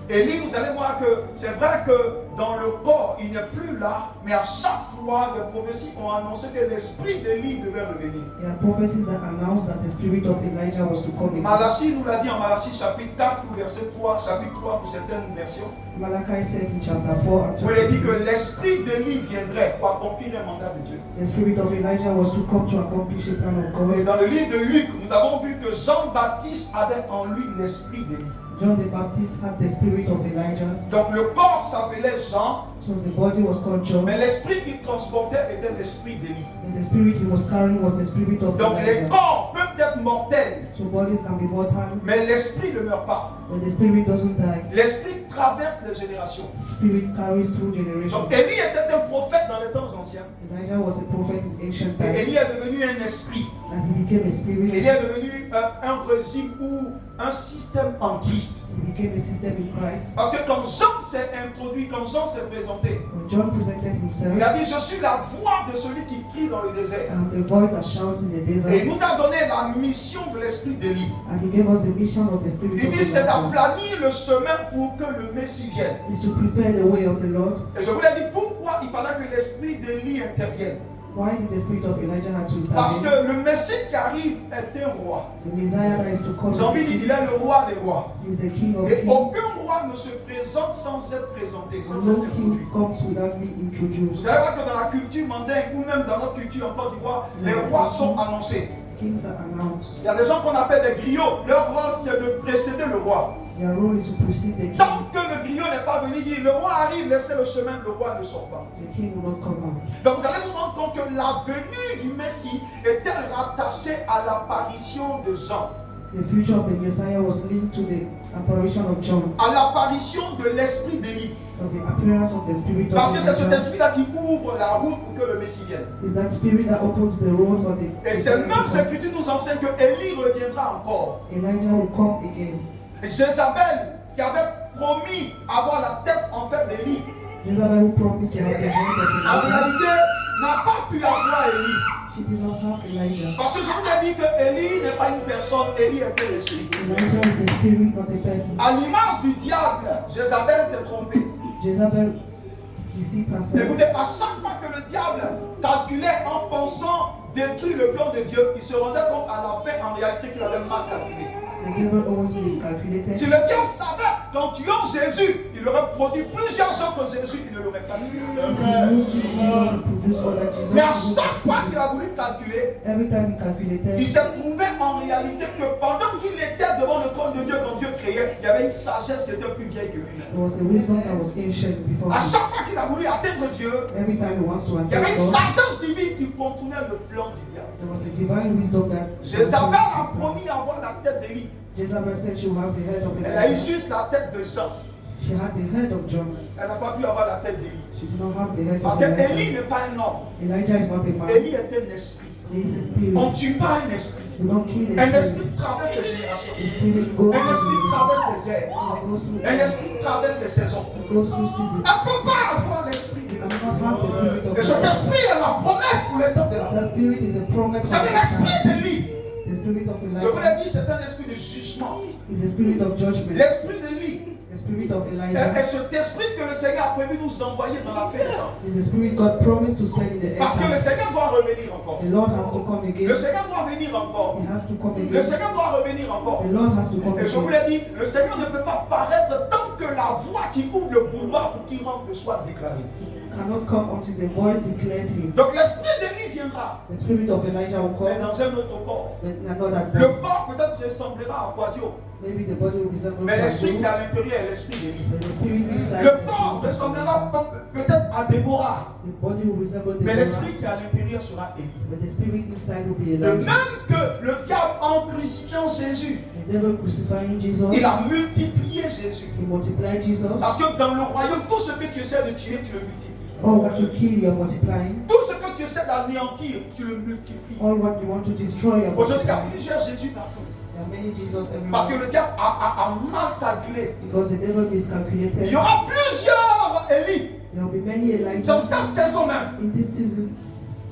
Élie, vous allez voir que c'est vrai que dans le corps, il n'est plus là, mais à chaque fois, les prophéties ont annoncé que l'esprit d'Élie devait revenir. There are prophecies that announce that the spirit of Elijah was to come again. Malachie nous l'a dit en Malachie chapitre 4 ou verset 3, chapitre 3 pour certaines versions. Malachi said in chapter 4 and Où il est dit chapter que l'esprit d'Élie viendrait pour accomplir un mandat de Dieu. the spirit of Elijah was to come to accomplish the plan of Et God. dans le livre de Luc, nous avons vu que Jean-Baptiste avait en lui l'esprit d'Élie. John the Baptist had the spirit of Elijah, Donc le corps s'appelait Jean, so the body was called John, mais l'esprit qu'il transportait était l'esprit d'Élie. and the spirit he was carrying was the spirit of Donc les Elijah. corps peuvent être mortels, So bodies can be mortal, mais l'esprit ne meurt pas. but the spirit doesn't die. L'esprit traverse les générations. Spirit carries through generations. Donc Élie était un prophète dans les temps anciens. Elijah was a prophet in ancient Et times, Élie est devenu un esprit. and he became a spirit. Élie est devenu un régime ou un système en Christ. He became a system in Christ. Parce que quand Jean s'est introduit, quand Jean s'est présenté, When John presented himself, il a dit, je suis la voix de celui qui crie dans le désert. and the voice that shouts in the Et il desert, nous a donné la mission de l'esprit d'Élie. and he gave us the mission of the spirit Il of dit, c'est Elijah, d'aplanir le chemin pour que le Messie vienne. is to prepare the way of the Lord. Et je vous l'ai dit, pourquoi il fallait que l'esprit d'Élie intervienne? Why did the spirit of Elijah have to Parce intervene? que le Messie qui arrive est un roi. The Messiah that is to come J'ai envie is de the dire, il est le roi des rois. He is the King of Et Kings. aucun roi ne se présente sans être présenté, sans No être introduit. king comes without being Vous introduced. allez voir que dans la culture mandingue ou même dans notre culture en Côte d'Ivoire, les rois sont annoncés. Kings are announced. Il y a des gens qu'on appelle des griots. Leur rôle c'est de précéder le roi. Their role is to precede the king. Tant que le griot n'est pas venu dire le roi arrive, laissez le chemin, le roi ne sort pas. The king will not come out. Donc vous allez vous rendre compte que la venue du Messie était rattachée à l'apparition de Jean, The future of the Messiah was linked to the apparition of John, à l'apparition de l'esprit d'Élie. of the appearance of the spirit of Parce que c'est cet Elijah. esprit-là qui ouvre la route pour que le Messie vienne. Is that spirit that opens the road for the Et ces Messiah mêmes to come. écritures nous enseignent que Élie reviendra encore. Elijah will come again. Et Jézabel, qui avait promis avoir la tête en fait d'Élie, Jezebel who promised to have the head of en Elijah, réalité n'a pas pu avoir Élie. She did not have Elijah. Parce que je vous ai dit que Élie n'est pas une personne, Élie était l'esprit. Elijah is a spirit, not a person. À l'image du diable, Jézabel s'est trompée. Jezebel deceived herself. Écoutez, à chaque fois que le diable calculait en pensant détruire le plan de Dieu, il se rendait compte à la fin en réalité qu'il avait mal calculé. The devil always miscalculated. Si le diable savait qu'en tuant Jésus, il aurait produit plusieurs choses que Jésus, il ne l'aurait pas tué. He knew Jesus would produce all that Jesus Mais à would chaque fois qu'il a voulu calculer, every time he calculated, il s'est trouvé en réalité que pendant qu'il était devant le trône de Dieu, quand Dieu créait, il y avait une sagesse qui était plus vieille que lui-même. there was a wisdom that was ancient before À him. chaque fois qu'il a voulu atteindre Dieu, Every time he wants to il y avait attain une God, sagesse divine qui contournait le plan du diable. there was a divine wisdom that Jézabel a promis avoir la tête d'Élie. Jezebel said she would have the head of Elle a eu Elijah. juste la tête de Jean. She had the head of John. Elle n'a pas pu avoir la tête d'Élie. She did not have the head Parce of que Élie Elijah. n'est pas un homme. Elijah is not a man. Élie est un esprit. He is a spirit. On ne tue pas un esprit. You don't kill Un a esprit spirit. traverse les générations. The spirit goes Un esprit through traverse les airs. Un the esprit traverse les saisons. goes through seasons. Elle ne peut pas avoir l'esprit. You cannot have the spirit of Et cet Elijah. esprit est la promesse pour les temps de la fin. The spirit is a promise Vous of savez, l'esprit Elijah. d'Élie, The spirit of je vous l'ai Elijah dit, c'est un esprit de jugement. is a spirit of judgment. L'esprit d'Élie The spirit of est Elijah cet esprit que le Seigneur a prévu nous envoyer dans la fin des temps. is the spirit God promised to send in the end Parce que le times. Seigneur doit revenir encore. The Lord has to come Le again. Seigneur doit venir encore. He has to come Le again. Seigneur doit revenir encore. The Lord has to come Et je vous again. l'ai dit, le Seigneur ne peut pas paraître tant que la voix qui ouvre le boulevard pour qu'il rentre soit déclarée. Cannot come until the voice declares him. Donc l'esprit d'Élie viendra, The spirit of Elijah will mais come, dans un autre corps. but another Le body. corps peut-être ressemblera à Quadio, Maybe the body will resemble mais l'esprit qui est Quadio, à l'intérieur est l'esprit d'Élie. but the spirit inside Le the corps spirit of ressemblera Elijah. peut-être à Déborah, The body will resemble mais Deborah, l'esprit qui est à l'intérieur sera Élie. but the spirit inside will be De Elijah. même que le diable en crucifiant Jésus, The devil crucifying Jesus, il a multiplié Jésus. he multiplied Jesus. Parce que dans le royaume, tout ce que tu essaies de tuer, tu le multiplies. All what you kill, you're multiplying. Tout ce que tu essaies d'anéantir, tu le multiplies. All what you want to destroy, you're Aujourd'hui, il y a multiplying. plusieurs Jésus partout. There are many Jesus Parce que everywhere. le diable a mal calculé. Because the devil Il miscalculated. y aura plusieurs Élie There will be many dans Elijahs cette saison même. in this season.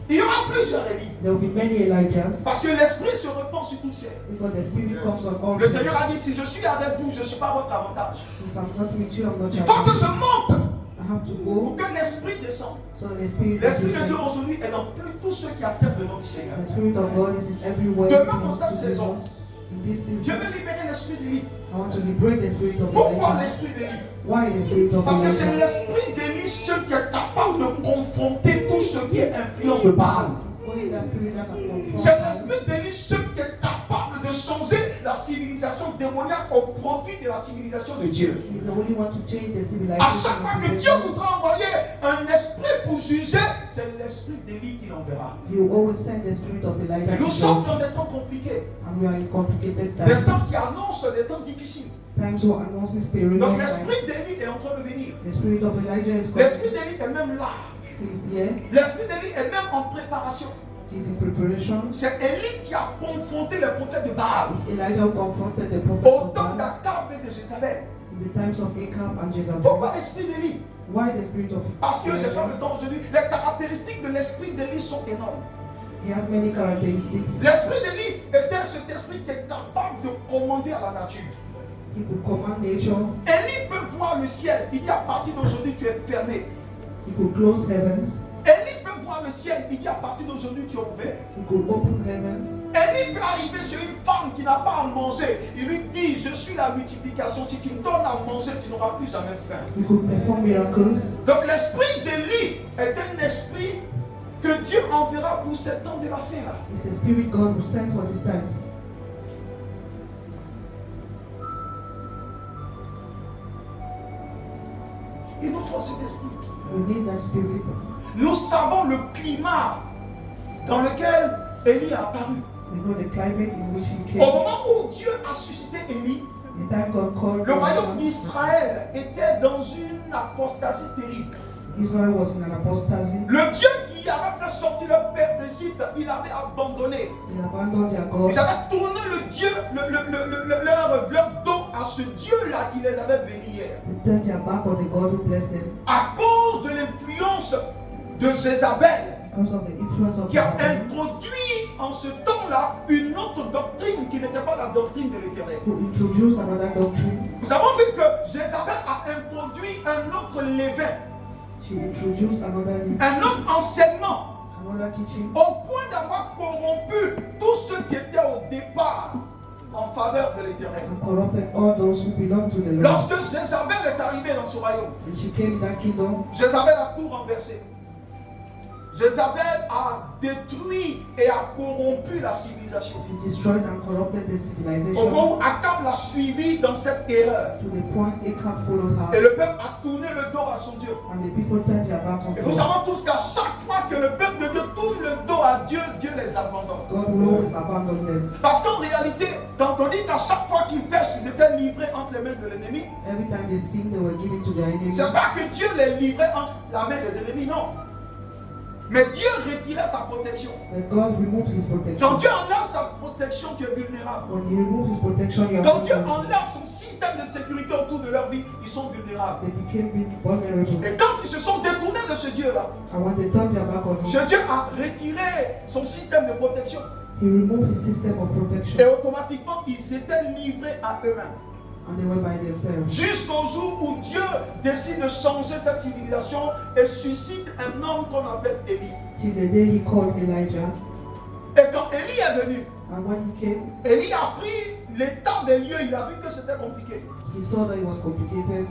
Il y aura plusieurs Élie. There will be many Elijahs Parce que l'esprit se répand sur tout le ciel. because the spirit comes on all Le flesh. Seigneur a dit, si je suis avec vous, je ne suis pas à votre avantage. If I'm not with you, I'm not Il faut que your je monte I have to pour go. que l'esprit descende. So the spirit is L'esprit de Dieu descend. aujourd'hui est dans plus tous ceux qui acceptent le nom du Seigneur. The spirit of God is in everywhere. Demain, It dans belongs cette to saison, Jesus. In this Dieu season, veut libérer l'esprit d'Élie. I want to liberate the spirit of Pourquoi Elijah. l'esprit d'Élie? Why the spirit of Parce que c'est Elijah? l'esprit d'Élie seul qui est capable de confronter tout ce qui est influence de Baal. It's only that spirit that can confront. C'est l'esprit d'Élie seul qui est capable de changer la civilisation démoniaque au profit de la civilisation de Dieu. He's the only one to change the À civilization. chaque fois of que the Dieu nation. voudra envoyer un esprit pour juger, c'est l'esprit d'Élie qui l'enverra. He will always send the spirit of Elijah Nous to sommes judge. dans des temps compliqués, And we are in complicated des times. temps qui annoncent des temps difficiles. Times who announces perilous Donc times. l'esprit d'Élie est en train de venir. The spirit of Elijah is coming. L'esprit d'Élie est même là. He is here. L'esprit d'Élie est même en préparation. He's in preparation. C'est Élie qui a confronté les prophètes de Baal It's Elijah who confronted the au prophets of temps Baal d'Akab et de Jézabel. in the times of Ahab and Jezebel. Pourquoi l'esprit d'Élie? Why the spirit of Parce que j'ai pas le Elijah? temps aujourd'hui. Les caractéristiques de l'esprit d'Élie sont énormes. He has many characteristics. L'esprit d'Élie était cet esprit qui est capable de commander à la nature. He could command nature. Élie peut voir le ciel. Il dit à partir d'aujourd'hui tu es fermé. He could close heavens. Élie peut voir le ciel. Il dit à partir d'aujourd'hui tu es ouvert. He could open heavens. Élie peut arriver sur une femme qui n'a pas à manger. Il lui dit, je suis la multiplication. Si tu me donnes à manger, tu n'auras plus jamais faim. He could perform miracles. Donc l'esprit d'Élie est un esprit que Dieu enverra pour ces temps de la fin là. It's a spirit God will send for these times. Il nous faut cet esprit. We need that spirit. Nous savons le climat dans lequel Élie a apparu. We know the climate in which he Au came. moment où Dieu a suscité Élie, The time God called le royaume Elijah, d'Israël était dans une apostasie terrible. Israel was in an apostasy. Le Dieu qui avait fait sortir le peuple d'Égypte, il avait abandonné. They abandoned their God. Ils avaient tourné le Dieu, leur dos à ce Dieu-là qui les avait bénis hier. They turned their back on the God who blessed them À cause de l'influence de Jézabel, because of the influence of qui a Satan, introduit en ce temps-là une autre doctrine qui n'était pas la doctrine de l'Éternel. who introduced another doctrine. Nous avons vu que Jézabel a introduit un autre levain, She introduced un autre enseignement, another teaching, au point d'avoir corrompu tous ceux qui étaient au départ en faveur de l'Éternel. and corrupted all those who belong to the Lord. Lorsque Jézabel est arrivée dans ce royaume, When she came in that kingdom, Jézabel a tout renversé. Jézabel a détruit et a corrompu la civilisation. she destroyed and corrupted the Au civilization point où Akab l'a suivi dans cette erreur. to the point Ahab followed Et her, le peuple a tourné le dos à son Dieu. and the people turned their back on Et nous God. savons tous qu'à chaque fois que le peuple de Dieu tourne le dos à Dieu, Dieu les abandonne. God will always abandon them. Parce qu'en réalité, quand on dit qu'à chaque fois qu'ils pêchent, ils étaient livrés entre les mains de l'ennemi, Every time they sin, they were given to their enemies. c'est pas que Dieu les livrait entre la main des ennemis, non. Mais Dieu retirait sa protection. But God removed his Quand protection. Dieu enlève sa protection, tu es vulnérable. When he removed his protection, you are Quand Dieu vulnerable. enlève son système de sécurité autour de leur vie, ils sont vulnérables. They became vulnerable. Et quand ils se sont détournés de ce Dieu-là, And when they turned their back on ce him, Dieu a retiré son système de protection. he removed his system of protection. Et automatiquement, ils étaient livrés à eux-mêmes. And they were by themselves. Jusqu'au jour où Dieu décide de changer cette civilisation et suscite un homme qu'on appelle Élie. Till the day he called Elijah. Et quand Élie est venu, And when he came, Élie a pris l'état des lieux, il a vu que c'était compliqué. he saw that it was complicated.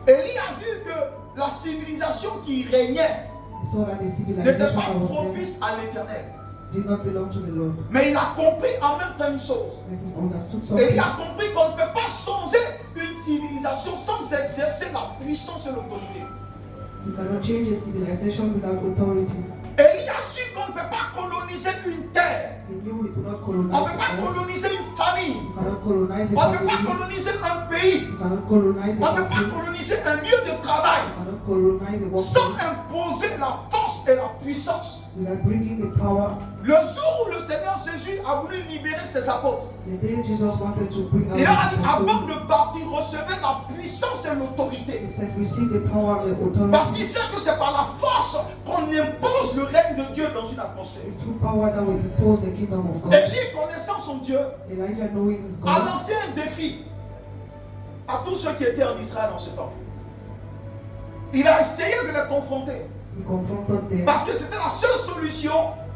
Élie a vu que la civilisation qui régnait He saw that the n'était civilization pas that was there propice à l'Éternel. did not belong to the Lord. Mais il a compris en même temps une chose. And he understood Et something. il a compris qu'on ne peut pas changer une civilisation sans exercer la puissance et l'autorité. You cannot change a civilization without authority. Et il a su qu'on ne peut pas coloniser une terre. He knew he could not On ne colonize peut pas a earth. coloniser une famille. You cannot colonize a On ne peut pas family. coloniser un pays. You cannot colonize On a ne peut pas country. coloniser un lieu de travail You cannot colonize a sans workplace imposer la force et la puissance. without bringing the power. Le jour où le Seigneur Jésus a voulu libérer ses apôtres, The day Jesus wanted to bring out il leur a dit his avant people, de partir, recevez la puissance et l'autorité. he said, receive the power and the Parce qu'il authority. sait que c'est par la force qu'on impose le règne de Dieu dans une atmosphère. It's through power that will impose the kingdom of God. Élie, connaissant son Dieu, Elijah, knowing his a God, lancé un défi à tous ceux qui étaient en Israël en ce temps. Il a essayé de les confronter. he confronted them. Parce que c'était la seule solution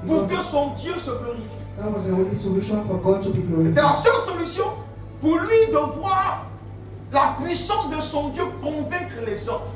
pour que son Dieu se glorifie. That was the only solution for God to be C'était la glorified. seule solution pour lui de voir la puissance de son Dieu convaincre les autres.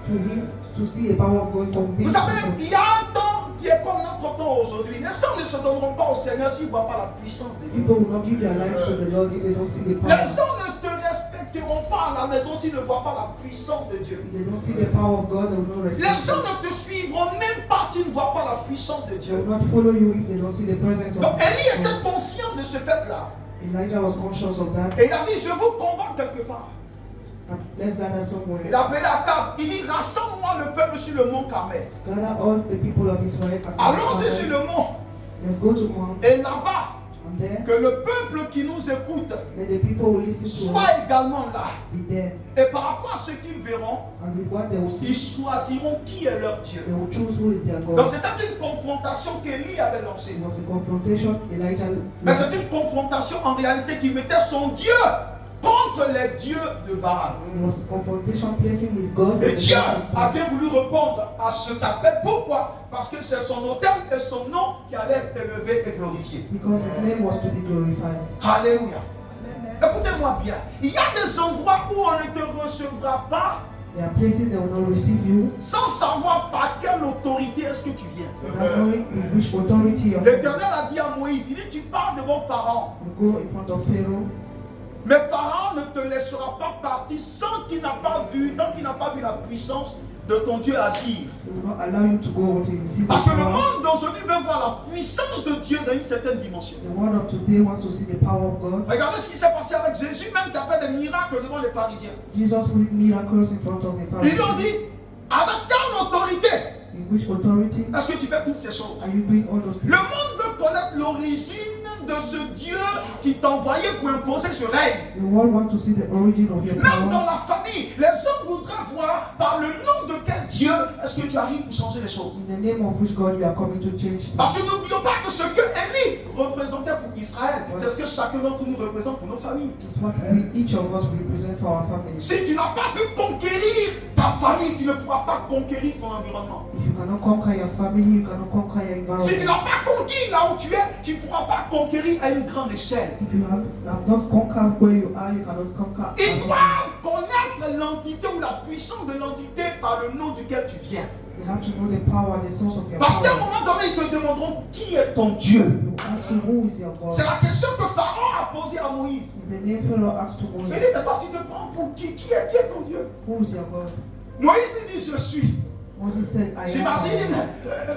To him, to see the power of God Vous convince savez, people. il y a un temps qui est comme notre temps aujourd'hui. Les gens ne se donneront pas au Seigneur s'ils ne voient pas la puissance de Dieu. People will not give their lives to the Lord if they don't see the Les power. gens ne te respecteront pas à la maison s'ils ne voient pas la puissance de Dieu. If they don't see the power of God, they will not Les respect gens you. ne te suivront même pas s'ils ne voient pas la puissance de They Dieu. will not follow you if they don't see the presence of Donc Élie God. était conscient de ce fait-là. Elijah was conscious of that. Et il a dit, je vous convoque quelque part. Let's gather somewhere. Il a appelé à table. Il dit, rassemble-moi le peuple sur le mont Carmel. Gather all the people of Israel. at Allons-y Mount sur Carmel. le mont. Let's go to Mount. Et là-bas, And there, que le peuple qui nous écoute let the people who listen to us soit également là. be there. Et par rapport à ce qu'ils verront, And with what they will ils see, choisiront qui est leur Dieu. they will choose who is their Donc God. c'était une confrontation qu'Élie avait lancée. It was a confrontation Elijah Mais c'est une confrontation en réalité qui mettait son Dieu contre les dieux de Baal. It was a confrontation placing his God Et with the Dieu God of a Baal. bien voulu répondre à cet appel. Pourquoi? Parce que c'est son autel et son nom qui allait être élevé et glorifié. Because his name was to be glorified. Alléluia. Écoutez-moi bien. Il y a des endroits où on ne te recevra pas There are places that will not receive you sans savoir par quelle autorité est-ce que tu viens. without knowing with which authority you L'Éternel a dit à Moïse, il dit, tu pars devant Pharaon. go in front of Pharaoh. Mais Pharaon ne te laissera pas partir sans qu'il n'a pas vu, tant qu'il n'a pas vu la puissance de ton Dieu agir. He will not allow you to go until you see the Parce que le power. monde d'aujourd'hui veut voir la puissance de Dieu dans une certaine dimension. The world of today wants to see the power of God. Regardez ce qui s'est passé avec Jésus, même qui a fait des miracles devant les pharisiens. Jesus did miracles in front of the Ils lui ont Pharisees. dit, avec quelle autorité In which authority est-ce que tu fais toutes ces choses? are you doing all those Le things? monde veut connaître l'origine de ce Dieu qui t'a envoyé pour imposer ce règne. The world wants to see the origin of your Même dans power. la famille, les hommes voudraient voir par le nom de quel Dieu est-ce que tu arrives pour changer changer les choses. In the name of which God you are coming to change things. Parce que n'oublions pas que ce que Élie représentait pour Israël, c'est ce que chacun d'entre nous représente pour nos familles. It's what each of us represent for our families. Si tu n'as pas pu conquérir ta famille, tu ne pourras pas conquérir ton environnement. If you cannot conquer your family, you cannot conquer your Si tu environment. n'as pas conquis là où tu es, tu ne pourras pas conquérir à une grande échelle. If you have not conquered where you are, you cannot conquer. Ils doivent connaître l'entité ou la puissance de l'entité par le nom duquel tu viens. You have to know the power, the source of your Parce qu'à un power. moment donné, ils te demanderont qui est ton Dieu. You ask him, who is your God? C'est la question que Pharaon a posée à Moïse. It's the name Pharaoh asked to Il Moses. dit, d'abord tu te prends pour qui est ton Dieu? Who is your God? Moïse lui dit, je suis. Moses said, I am. J'imagine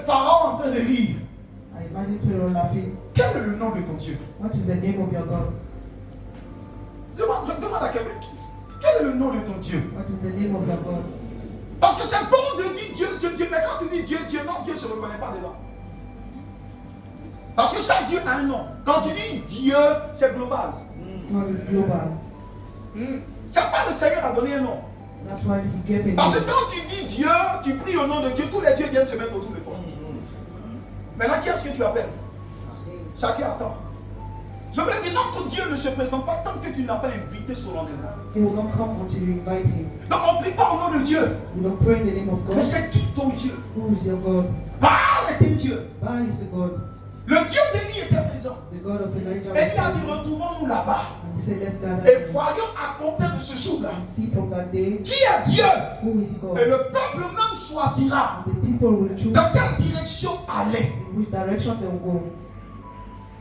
Pharaon en train de rire. I imagine Pharaoh laughing. Quel est le nom de ton Dieu? What is the name of your God? Demande à quelqu'un, quel est le nom de ton Dieu? What is the name of your God? Parce que c'est bon de dire Dieu, Dieu, Dieu, mais quand tu dis Dieu, Dieu, non, Dieu ne se reconnaît pas dedans. Parce que chaque Dieu a un nom. Quand tu dis Dieu, c'est global. God is global. C'est pas le Seigneur a donné un nom. That's why he gave a Parce que name. quand tu dis Dieu, tu pries au nom de Dieu, tous les dieux viennent se mettre autour de toi. Maintenant, qui est-ce que tu appelles? Chacun attend. Je voulais dire, notre Dieu ne se présente pas tant que tu n'as pas invité solennellement. He will not come until you invite him. Donc on ne prie pas au nom de Dieu. We don't pray in the name of Mais God. c'est qui ton Dieu? Who is your God? Baal est un Dieu. Baal is a God. Le Dieu d'Élie était présent. The God of Elijah Et il a was dit, present. retrouvons-nous là-bas. And he said, let's gather Et here voyons à compter de ce jour-là. and see from that day Qui est Dieu? who is God. Et le peuple même choisira The people will choose dans quelle direction aller. in which direction they will go.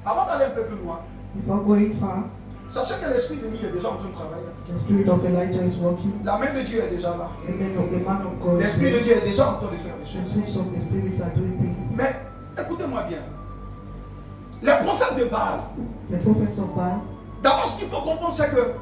Avant d'aller un peu plus loin, Before going far, sachez que l'esprit d'Élie est déjà en train de travailler. the spirit of Elijah is working. La main de Dieu est déjà là. The man of God is L'esprit de there. Dieu est déjà en train de faire les The choses. fruits of the spirits are doing things. Mais écoutez-moi bien. Les prophètes de Baal, The prophets of Baal, d'abord ce qu'il faut comprendre, c'est que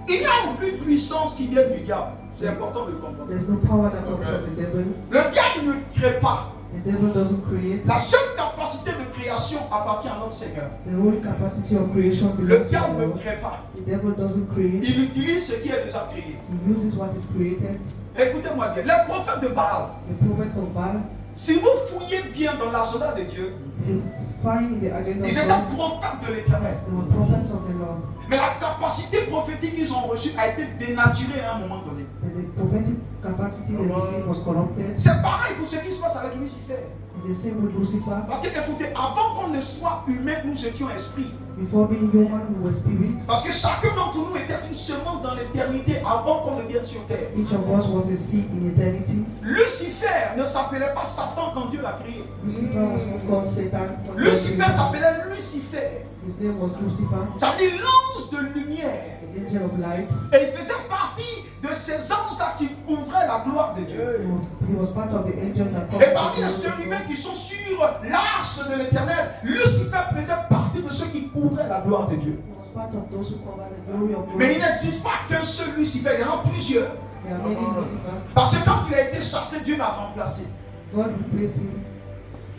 il n'y a aucune puissance qui vient du diable. C'est important de le comprendre. there's no power that comes from the devil. Le diable ne crée pas. The devil doesn't create. La seule capacité de création appartient à notre Seigneur. The whole capacity of creation Le belongs to diable the ne Lord. crée pas. The devil doesn't create. Il utilise ce qui est déjà créé. He uses what is created. Écoutez-moi bien. Les prophètes de Baal, The prophets of Baal, si vous fouillez bien dans l'agenda de Dieu, if you find in the agenda ils of étaient God, prophètes de l'Éternel. they were prophets of the Lord. Mais la capacité prophétique qu'ils ont reçue a été dénaturée à un moment donné. But the prophetic capacity they received was corrupted. C'est pareil pour ce qui se passe avec Lucifer. It's the same with Lucifer. Parce que écoutez, avant qu'on ne soit humain, nous étions esprits. Before being human, we were spirits. Parce que chacun d'entre nous était une semence dans l'éternité avant qu'on ne vienne sur terre. Each of us was a seed in eternity. Lucifer ne s'appelait pas Satan quand Dieu l'a créé. Lucifer was not called Satan. Lucifer s'appelait Lucifer. His name was Lucifer, Ça veut dire l'ange de lumière. the angel of light. Et il faisait partie de ces anges-là qui couvraient la gloire de Dieu. He was part of the angels that Et parmi les chérubins qui sont sur l'arche de l'éternel, Lucifer faisait partie de ceux qui couvraient la gloire de Dieu. He was part of those who cover the glory of Mais God. il n'existe pas qu'un seul Lucifer, il y en a plusieurs. There are many Lucifers. Parce que quand il a été chassé, Dieu l'a remplacé. God replaced him.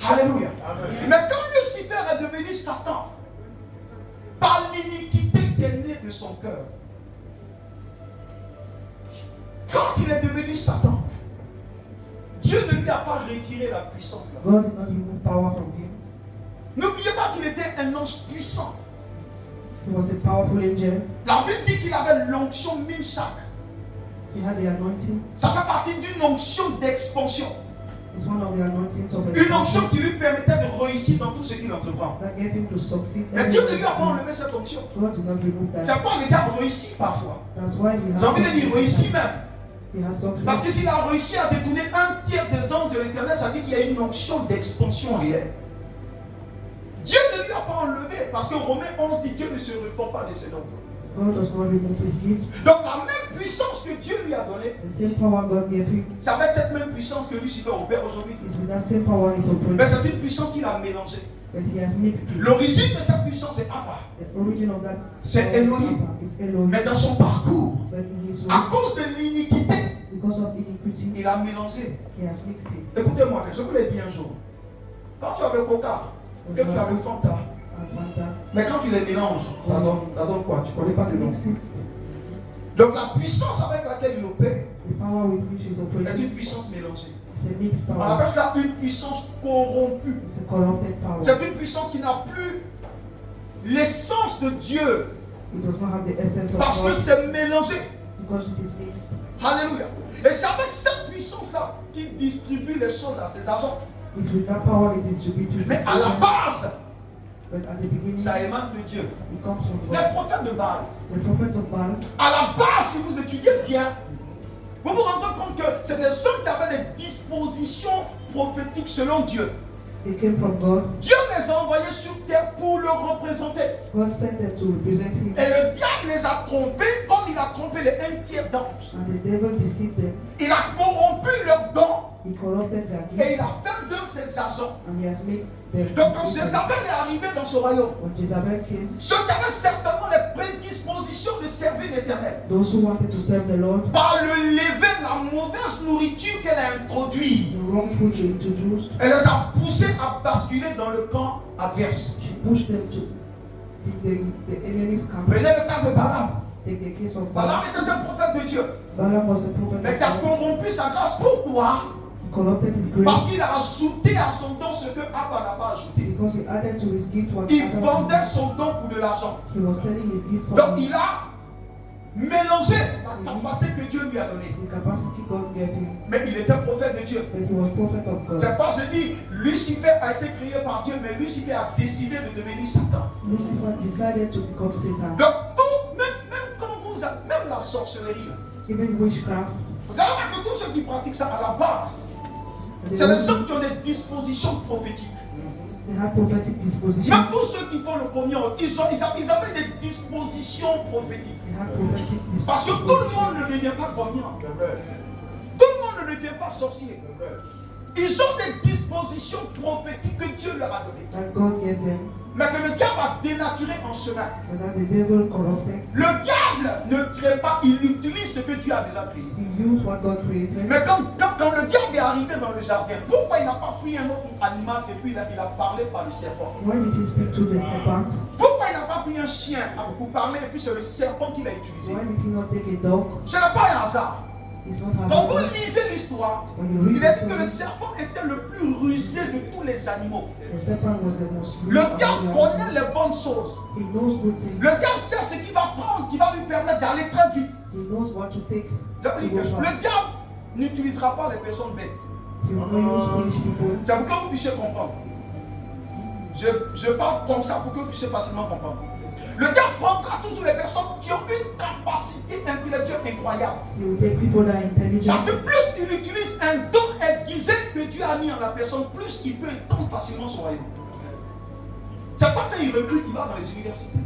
Alléluia. Mais quand Lucifer est devenu Satan, par l'iniquité qui est née de son cœur, quand il est devenu Satan, Dieu ne lui a pas retiré la puissance là. God did not remove power from him. N'oubliez pas qu'il était un ange puissant. He was a powerful angel. La Bible dit qu'il avait l'onction Mimshak. He had the anointing. Ça fait partie d'une onction d'expansion. It's one of the anointings of Une onction expansion qui lui permettait de réussir dans tout ce qu'il entreprend. that gave him to succeed. Mais Dieu ne lui a pas enlevé cette onction. God did not remove C'est that. pourquoi le diable réussit parfois. That's why he J'ai envie de dire has réussit même. He has Parce que succeeded. s'il a réussi à détourner un tiers des anges de l'éternel, ça veut dire qu'il y a une onction d'expansion réelle. Dieu ne lui a pas enlevé, parce que Romains 11 dit Dieu ne se repent pas de ses dons. God does not remove his gifts. Donc la même puissance que Dieu lui a donnée, The same power God gave him ça va être cette même puissance que Lucifer opère aujourd'hui. is with that same power he's Mais operating. c'est une puissance qu'il a mélangée. But he has mixed it. L'origine de cette puissance est Abba. The origin of that C'est power is Elohim. Abba, is Elohim. Mais dans son parcours, But in his à way, cause de l'iniquité, because of iniquity, il a mélangé. he has mixed it. Écoutez-moi, je vous l'ai dit un jour. Quand tu as le coca, que tu as le Fanta, And Fanta, mais quand tu les mélanges, ça donne quoi? Tu ne connais pas le nom. mix it. Donc la puissance avec laquelle il opère, The power with which is C'est une operating puissance mélangée. is a mixed On power. appelle cela une puissance corrompue. It's a corrupted power. C'est une puissance qui n'a plus l'essence de Dieu It does not have the essence of parce que God c'est mélangé. because it is mixed. Alléluia. Et c'est avec cette puissance-là qu'il distribue les choses à ses agents. It's with that power it distributes with Mais his à la agents. base, But at the beginning, ça émane de Dieu. it comes from Les God. prophètes de Baal, The prophets of Baal, à la base, si vous étudiez bien, vous vous rendez compte que c'est des hommes qui avaient des dispositions prophétiques selon Dieu. they came from God. Dieu les a envoyés sur terre pour le représenter. God sent them to represent him. Et le diable les a trompés comme il a trompé les un tiers d'anges. And the devil deceived them. Il a corrompu leurs dons He corrupted their et gifts. il a fait d'eux ses agents. And he has made them. Donc quand deceived them. Jézabel est arrivé dans ce royaume, When Jezebel came, ceux qui avaient certainement les prédispositions de servir l'Éternel, those who wanted to serve the Lord, par le levain, la mauvaise nourriture qu'elle a introduite, the wrong food she introduced, elle les a poussés à basculer dans le camp adverse. she pushed them to be the enemy's camp. Prenez le cas de Balaam. Take the case of Balaam Balaam. était un prophète de Dieu, Balaam was a prophet mais qui a of God. corrompu sa grâce. Pourquoi? He corrupted his grace Parce qu'il a ajouté à son don ce que Abba n'a pas ajouté. because he added to his gift what Il Adam vendait did. son don pour de l'argent. He was selling his gift for Donc the il a mélangé la capacité que Dieu lui a donnée. capacity God gave him. Mais il était prophète de Dieu. But he was prophet of God. C'est pas, je dis, Lucifer a été créé par Dieu, mais Lucifer a décidé de devenir Satan. Lucifer decided to become Satan. Donc tout, même quand vous, même la sorcellerie, là, Even witchcraft. vous allez voir que tous ceux qui pratiquent ça à la base, They, c'est les hommes qui ont des dispositions prophétiques. they had prophetic disposition. Même tous ceux qui font le communion, ils avaient des dispositions prophétiques. They had prophetic Parce que disposition. tout le monde ne devient pas communion. Tout le monde ne devient pas sorcier. Ils ont des dispositions prophétiques que Dieu leur a données. That God gave them. Mais que le diable a dénaturé en chemin. But that the devil corrupted. Le diable ne crée pas, il utilise ce que Dieu a déjà créé. He used what God created. Mais quand le diable est arrivé dans le jardin, pourquoi il n'a pas pris un autre animal et puis il a parlé par le serpent? Why did he speak to the serpent? Pourquoi il n'a pas pris un chien pour parler et puis c'est le serpent qu'il a utilisé? Why did he not take a dog? Ce n'est pas un hasard. It's not Quand vous happening. lisez l'histoire, When you read il est the dit que le story, serpent était le plus rusé de tous les animaux. the serpent was the most Le ruthless diable of the connaît animals. les bonnes choses. He knows good things. Le diable sait ce qu'il va prendre, qui va lui permettre d'aller très vite. He knows what to take Je to dis go que far. le diable n'utilisera pas les personnes bêtes. He will not use foolish people. C'est pour que vous puissiez comprendre. Je parle comme ça pour que vous puissiez facilement comprendre. Le diable prendra toujours les personnes qui ont une capacité intellectuelle incroyable. He will take people that are intelligent. Parce que plus il utilise un don aiguisé que Dieu a mis en la personne, plus il peut étendre facilement son royaume. C'est pas quand il recrute, il va dans les universités.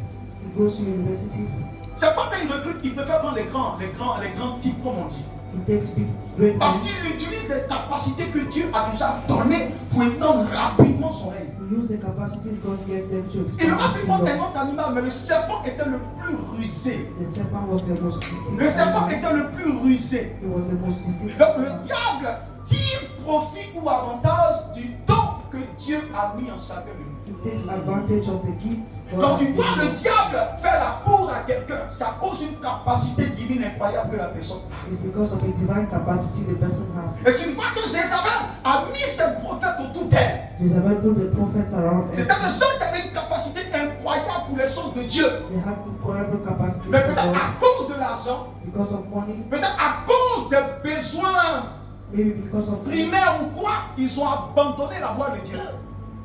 He goes to universities. C'est pas quand il recrute, il peut faire prendre les grands types, comme on dit. He takes big, great Parce men. qu'il utilise les capacités que Dieu a déjà données pour étendre rapidement son règne. He used the capacities God gave them to Il expand aurait his pu prendre un kingdom. autre animal, mais le serpent était le plus rusé. The serpent was the most deceiving. Le serpent animal. était le plus rusé. He was the most deceiving. Donc le animal. diable tire profit ou avantage du don que Dieu a mis en chacun de nous. He takes advantage of the gifts God Quand has tu given vois le him. diable faire la cour à quelqu'un, ça cause une capacité divine incroyable que la personne a. It's because of a divine capacity the person has. Et c'est une fois que Jézabel a mis ses prophètes autour d'elle. Jezebel put the prophets around C'était her. des gens qui avaient une capacité incroyable pour les choses de Dieu. They had incredible capacities Mais for peut-être God à cause de l'argent, because of money, peut-être à cause des besoins maybe because of primaires ou quoi, ils ont abandonné la voie de Dieu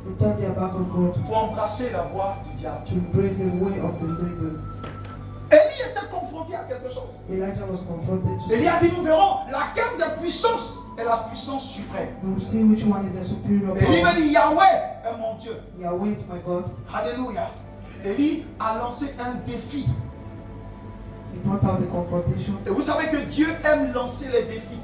they turned their back on God pour embrasser la voie du diable. to embrace the way of the devil. Élie était confronté à quelque chose. Elijah was confronted to Élie a dit, nous verrons laquelle des puissances est la puissance suprême. we'll see which one is the superior Élie power. me dit, Yahweh est mon Dieu. Yahweh is my God. Alléluia. Élie a lancé un défi. He brought out the confrontation. Et vous savez que Dieu aime lancer les défis.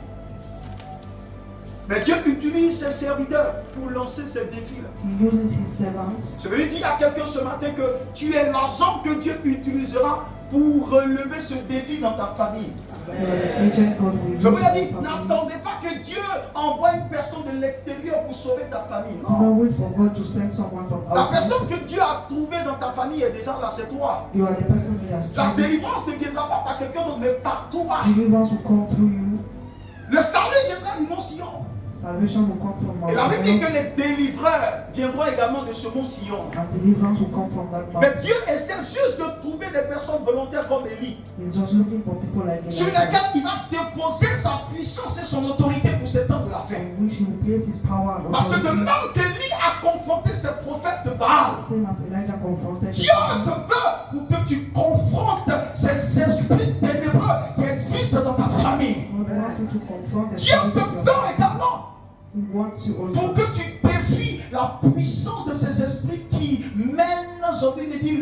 Mais Dieu utilise ses serviteurs pour lancer ces défis-là. He uses his servants. Je veux dire à quelqu'un ce matin que tu es l'argent que Dieu utilisera pour relever ce défi dans ta famille. You are the agent God will use Je vous in l'ai dit, your family. n'attendez pas que Dieu envoie une personne de l'extérieur pour sauver ta famille. Do Non. not wait for God to send someone from La outside. personne que Dieu a trouvée dans ta famille est déjà là, c'est toi. You are the person He has La chosen. délivrance ne viendra pas par quelqu'un d'autre, mais par toi. Deliverance will come through you. Le salut viendra du mont Sion. Salvation will come from Mount Et la Bible dit Zion, que les délivreurs viendront également de ce mont Sion. and deliverance will come from that Mais mountain. Dieu essaie juste de trouver des personnes volontaires comme Élie, He's just looking for people like sur Elijah, lesquelles il va déposer sa puissance et son autorité pour ces temps de la fin. in which he will place his power and Parce que de authority. même qu'Élie a confronté ses prophètes de Baal, Same as Elijah confronted the Dieu prophet. te veut pour que tu confrontes ces esprits ténébreux qui existent dans ta famille. God wants you to confront the Dieu spirit te of your veut family. également He wants you pour also que tu défies la puissance de ces esprits qui mènent, j'ai envie de dire,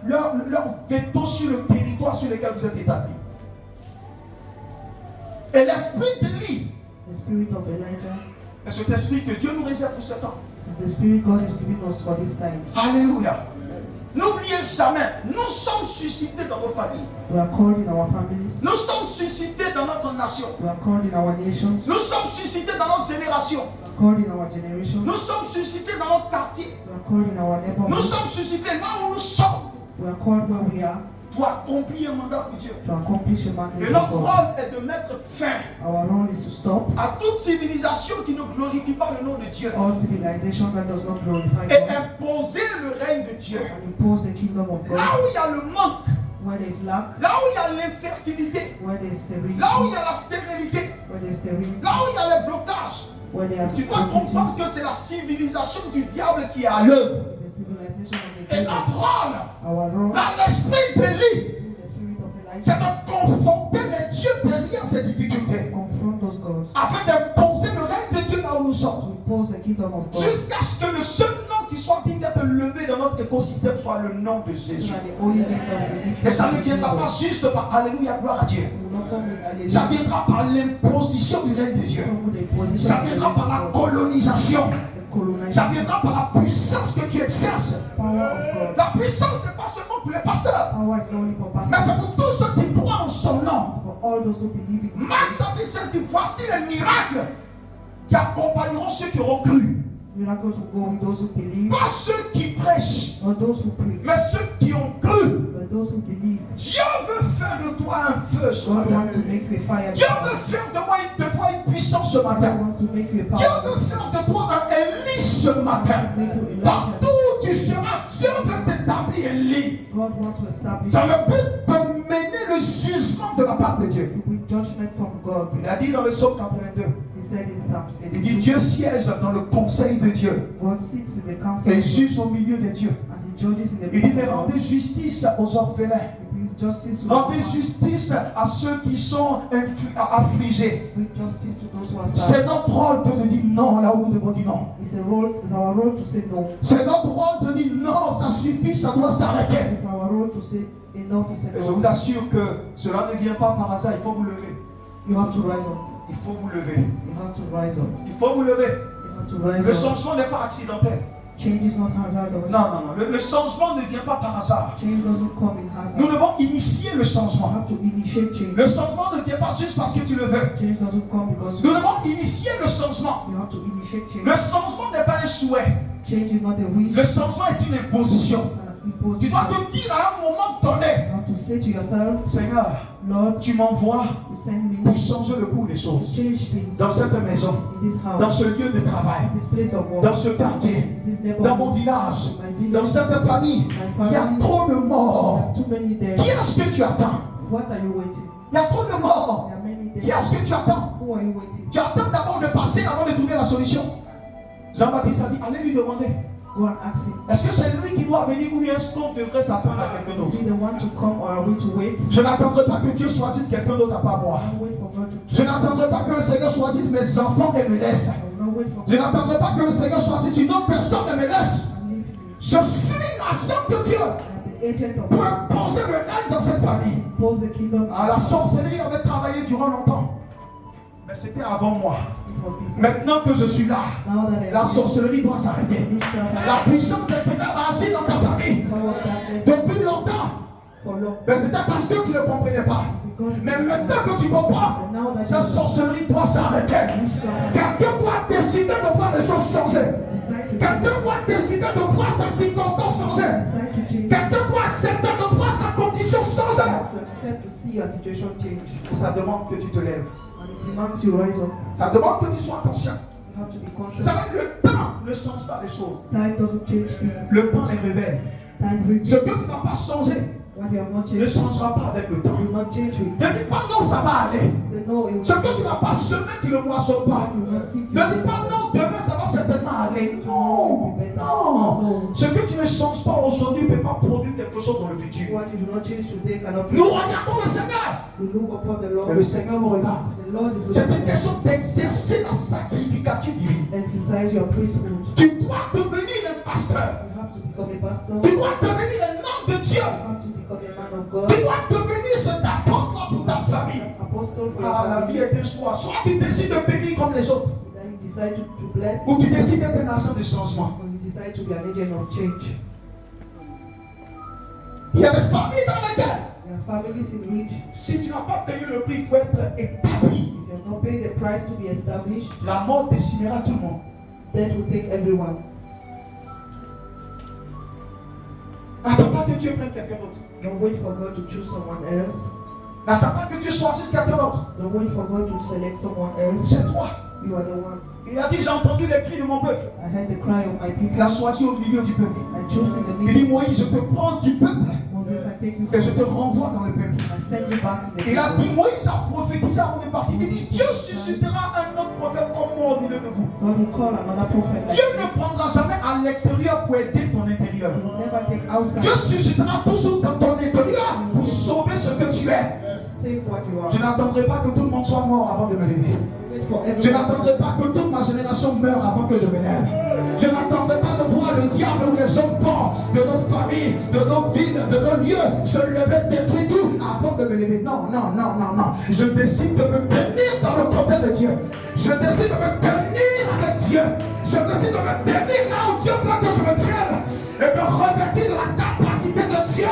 leur veto sur le territoire sur lequel vous êtes établis. Et l'esprit d'Élie the spirit of Elijah est cet esprit que Dieu nous réserve pour ce temps. is the spirit God is giving us for this time. Alléluia. N'oubliez jamais, nous sommes suscités dans nos familles. We are called in our families. Nous sommes suscités dans notre nation. We are called in our nations. Nous sommes suscités dans notre génération. We are called in our generation. Nous sommes suscités dans notre quartier. We are called in our Nous neighborhood. sommes suscités là où nous sommes We are called where we are pour accomplir un mandat pour Dieu. to accomplish a mandate Et for notre God. rôle est de mettre fin Our role is to stop à toute civilisation qui ne glorifie pas le nom de Dieu all civilization that does not glorify et God imposer le règne de Dieu. and impose the kingdom of Là God. où il y a le manque, Where there is lack, là où il y a l'infertilité, where there is sterility, là où il y a la stérilité, where there is sterility, là où il y a les blocages, where there are tu dois comprendre blockages, que c'est la civilisation du diable qui est à l'œuvre. the civilization of the Et devil. notre rôle, Our role, dans l'esprit d'Élie, the spirit of c'est Elijah, de confronter les dieux derrière ces difficultés, confront those gods afin d'imposer le règne de Dieu là où nous to sommes. impose the kingdom of God. Jusqu'à ce que le seul nom qui soit digne d'être levé dans notre écosystème soit le nom de So Jésus. that the only name that will lift Et ça up ne is viendra pas Jesus. juste par Alléluia, gloire à Dieu. It will not come with hallelujah. Ça viendra par l'imposition du règne de Dieu. Come with the position Ça of the viendra par la kingdom of God. colonisation. The colonization, Ça viendra par la puissance que tu exerces. power of God. La puissance n'est pas seulement pour les pasteurs, Power is not only for mais c'est pastors, pour tous ceux qui croient en son nom. it's for all those who believe in Him. Marc chapitre 16 dit, voici les miracles qui accompagneront ceux qui auront cru. Miracles will go with those who believe, Pas ceux qui prêchent, not those who preach, mais ceux qui ont cru. but those who believe. Dieu veut faire de toi un feu ce God matin. wants to make you a fire. Dieu veut faire de toi une puissance ce matin. God wants to make you a Dieu power. veut faire de toi un Élie ce matin. Make you Elijah. Partout où tu seras, Dieu veut t'établir Élie. God wants to establish Dans le but de mener le jugement de la part de Dieu. to bring judgment from God. Il a dit dans le psaume 82, He said in Psalms il dit 82, Dieu siège dans le conseil de Dieu God sits in the council et of God, juge au milieu des dieux. and He judges in the Il dit midst mais of God. rendez justice aux orphelins. He brings justice to Rendez those who justice à ceux qui sont affligés. bring justice to those who are C'est sad. notre rôle de dire non là où nous devons dire non. It's our role to say no. C'est notre rôle de dire non, ça suffit, ça doit s'arrêter. It's our role to say enough is Et je enough. vous assure que cela ne vient pas par hasard, il faut vous lever. You have to rise up. Il faut vous lever. You have to rise up. Il faut vous lever. You have to rise Le up. changement n'est pas accidentel. Change is not hazardous. Non, non, non. Le changement ne vient pas par hasard. Change doesn't come in hazard. Nous devons initier le You changement. have to initiate change. Le changement ne vient pas juste parce que tu le veux. Change doesn't come because Nous devons initier le changement. you have to initiate change. Le changement n'est pas un souhait. Change is not a wish. Le changement est une imposition. It's an Tu imposition. dois te dire à un moment donné, You have to say to yourself, Seigneur, Lord, tu m'envoies you send me pour changer le cours des to choses. change things Dans cette maison, in this dans house, ce lieu de travail, in this place of work, dans ce quartier, in this dans mon neighborhood, village, my dans village. cette famille. Il y a trop de morts. Too many dead. Qui est-ce que tu attends? What are you waiting? Il y a trop de morts. There are many Qui dead. est-ce que tu attends? Who are you waiting? Tu attends d'abord de passer avant de trouver la solution. Jean-Baptiste a dit, allez lui demander. Go and ask him. Est-ce que c'est lui qui doit venir ou bien est-ce qu'on devrait s'attendre à quelqu'un Is d'autre? he the one to come or are we to wait? Je n'attendrai pas que Dieu choisisse quelqu'un d'autre à part moi. I will wait for God to Je n'attendrai pas que le Seigneur choisisse mes enfants et me laisse. I will not wait for Je God n'attendrai pas que le Seigneur choisisse une autre personne et me laisse. to leave me. Je suis l'agent de Dieu I am the agent of pour God. imposer le règne dans cette famille. Impose the kingdom. À la sorcellerie, on avait travaillé durant longtemps. Mais c'était avant moi. It was before. Maintenant que je suis là, Now that I la am sorcellerie doit s'arrêter. witchcraft La has puissance des ténèbres agit dans ta famille power of darkness depuis longtemps. for long. Mais c'était parce que tu ne comprenais pas. Because Mais maintenant que tu comprends, and now that cette sorcellerie doit s'arrêter. witchcraft Quelqu'un doit décider de voir les choses changer. has decided to Quelqu'un doit décider de voir sa circonstance changer. decide to change. Quelqu'un doit accepter de voir sa condition changer. To accept to see your situation change. Ça demande que tu te lèves. And it demands you rise up. Ça demande que tu sois conscient. You have to be Vous conscious. savez, le temps ne change pas les choses. Time doesn't change things. Le temps les révèle. Time Ce reveals que tu n'as pas changé what you have not ne changed. changera pas avec le temps. You will not change it. Ne dis pas non, ça va aller. Say no, it will Ce que tu n'as pas semé, tu ne le moissonnes pas. You will not seek. Ne dis pas non, demain ça va certainement aller. Non, non. Ce que tu ne changes pas aujourd'hui ne peut pas produire quelque chose dans le futur. What you do not change today cannot be. Nous regardons le Seigneur. We look upon the Et Lord. le Seigneur nous regarde. The Lord is C'est une with us. question d'exercer la sacrificature divine. Exercise your priesthood. Tu dois devenir un pasteur. You have to become a pastor. Tu dois devenir un homme de Dieu. You have to become a man of God. Tu dois devenir cet apôtre pour ta famille. Apostle for your Ah, la vie family. est un choix. Soit tu décides de bénir comme les autres, Then you decide to bless, ou tu décides d'être un agent de changement. or you decide to be an agent of change. Il y a des familles dans lesquelles, There are families in which, si tu n'as pas payé le prix pour être établi, if you have not paid the price to be established, la mort décimera tout le monde. death will take everyone. N'attends pas que Dieu prenne quelqu'un d'autre. Don't wait for God to choose someone else. N'attends pas que Dieu choisisse quelqu'un d'autre. Don't wait for God to select someone else. C'est toi. You are the one. Il a dit, j'ai entendu les cris de mon peuple. I heard the cry of my people. Il a choisi au milieu du peuple. I chose in the Il midst dit, of Moïse, je te prends du peuple Moses. I take you et je te from renvoie dans le peuple. I send you back in the Il a dit, people. Moïse a prophétisé avant de partir. Il dit, Dieu suscitera un autre prophète comme moi au milieu de vous. God will call another prophet like Dieu you. ne prendra jamais à l'extérieur pour aider ton intérieur. He will never take outside Dieu suscitera toujours dans ton intérieur pour sauver ce que tu es. to save what you are. Je n'attendrai pas que tout le monde soit mort avant de me lever. Wait for Je everyone. n'attendrai pas que toute ma génération meure avant que je me lève. Je n'attendrai pas de voir le diable ou les hommes forts de nos familles, de nos villes, de nos lieux se lever, détruire tout avant de me lever. Non, non, non, non, non. Je décide de me tenir dans le côté de Dieu. Je décide de me tenir avec Dieu. Je décide de me tenir là où Dieu veut que je me tienne. Et me revêtir de la capacité de Dieu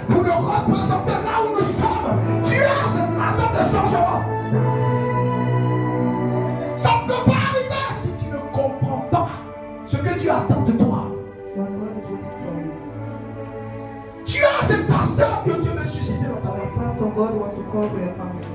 pour le représenter là où nous sommes. Dieu, c'est une nation de changement. Ça ne peut pas arriver si tu ne comprends pas ce que Dieu attend de toi. What God is waiting for you. Tu as un pasteur que Dieu veut susciter dans ta Our vie. pastor God wants to call for your family.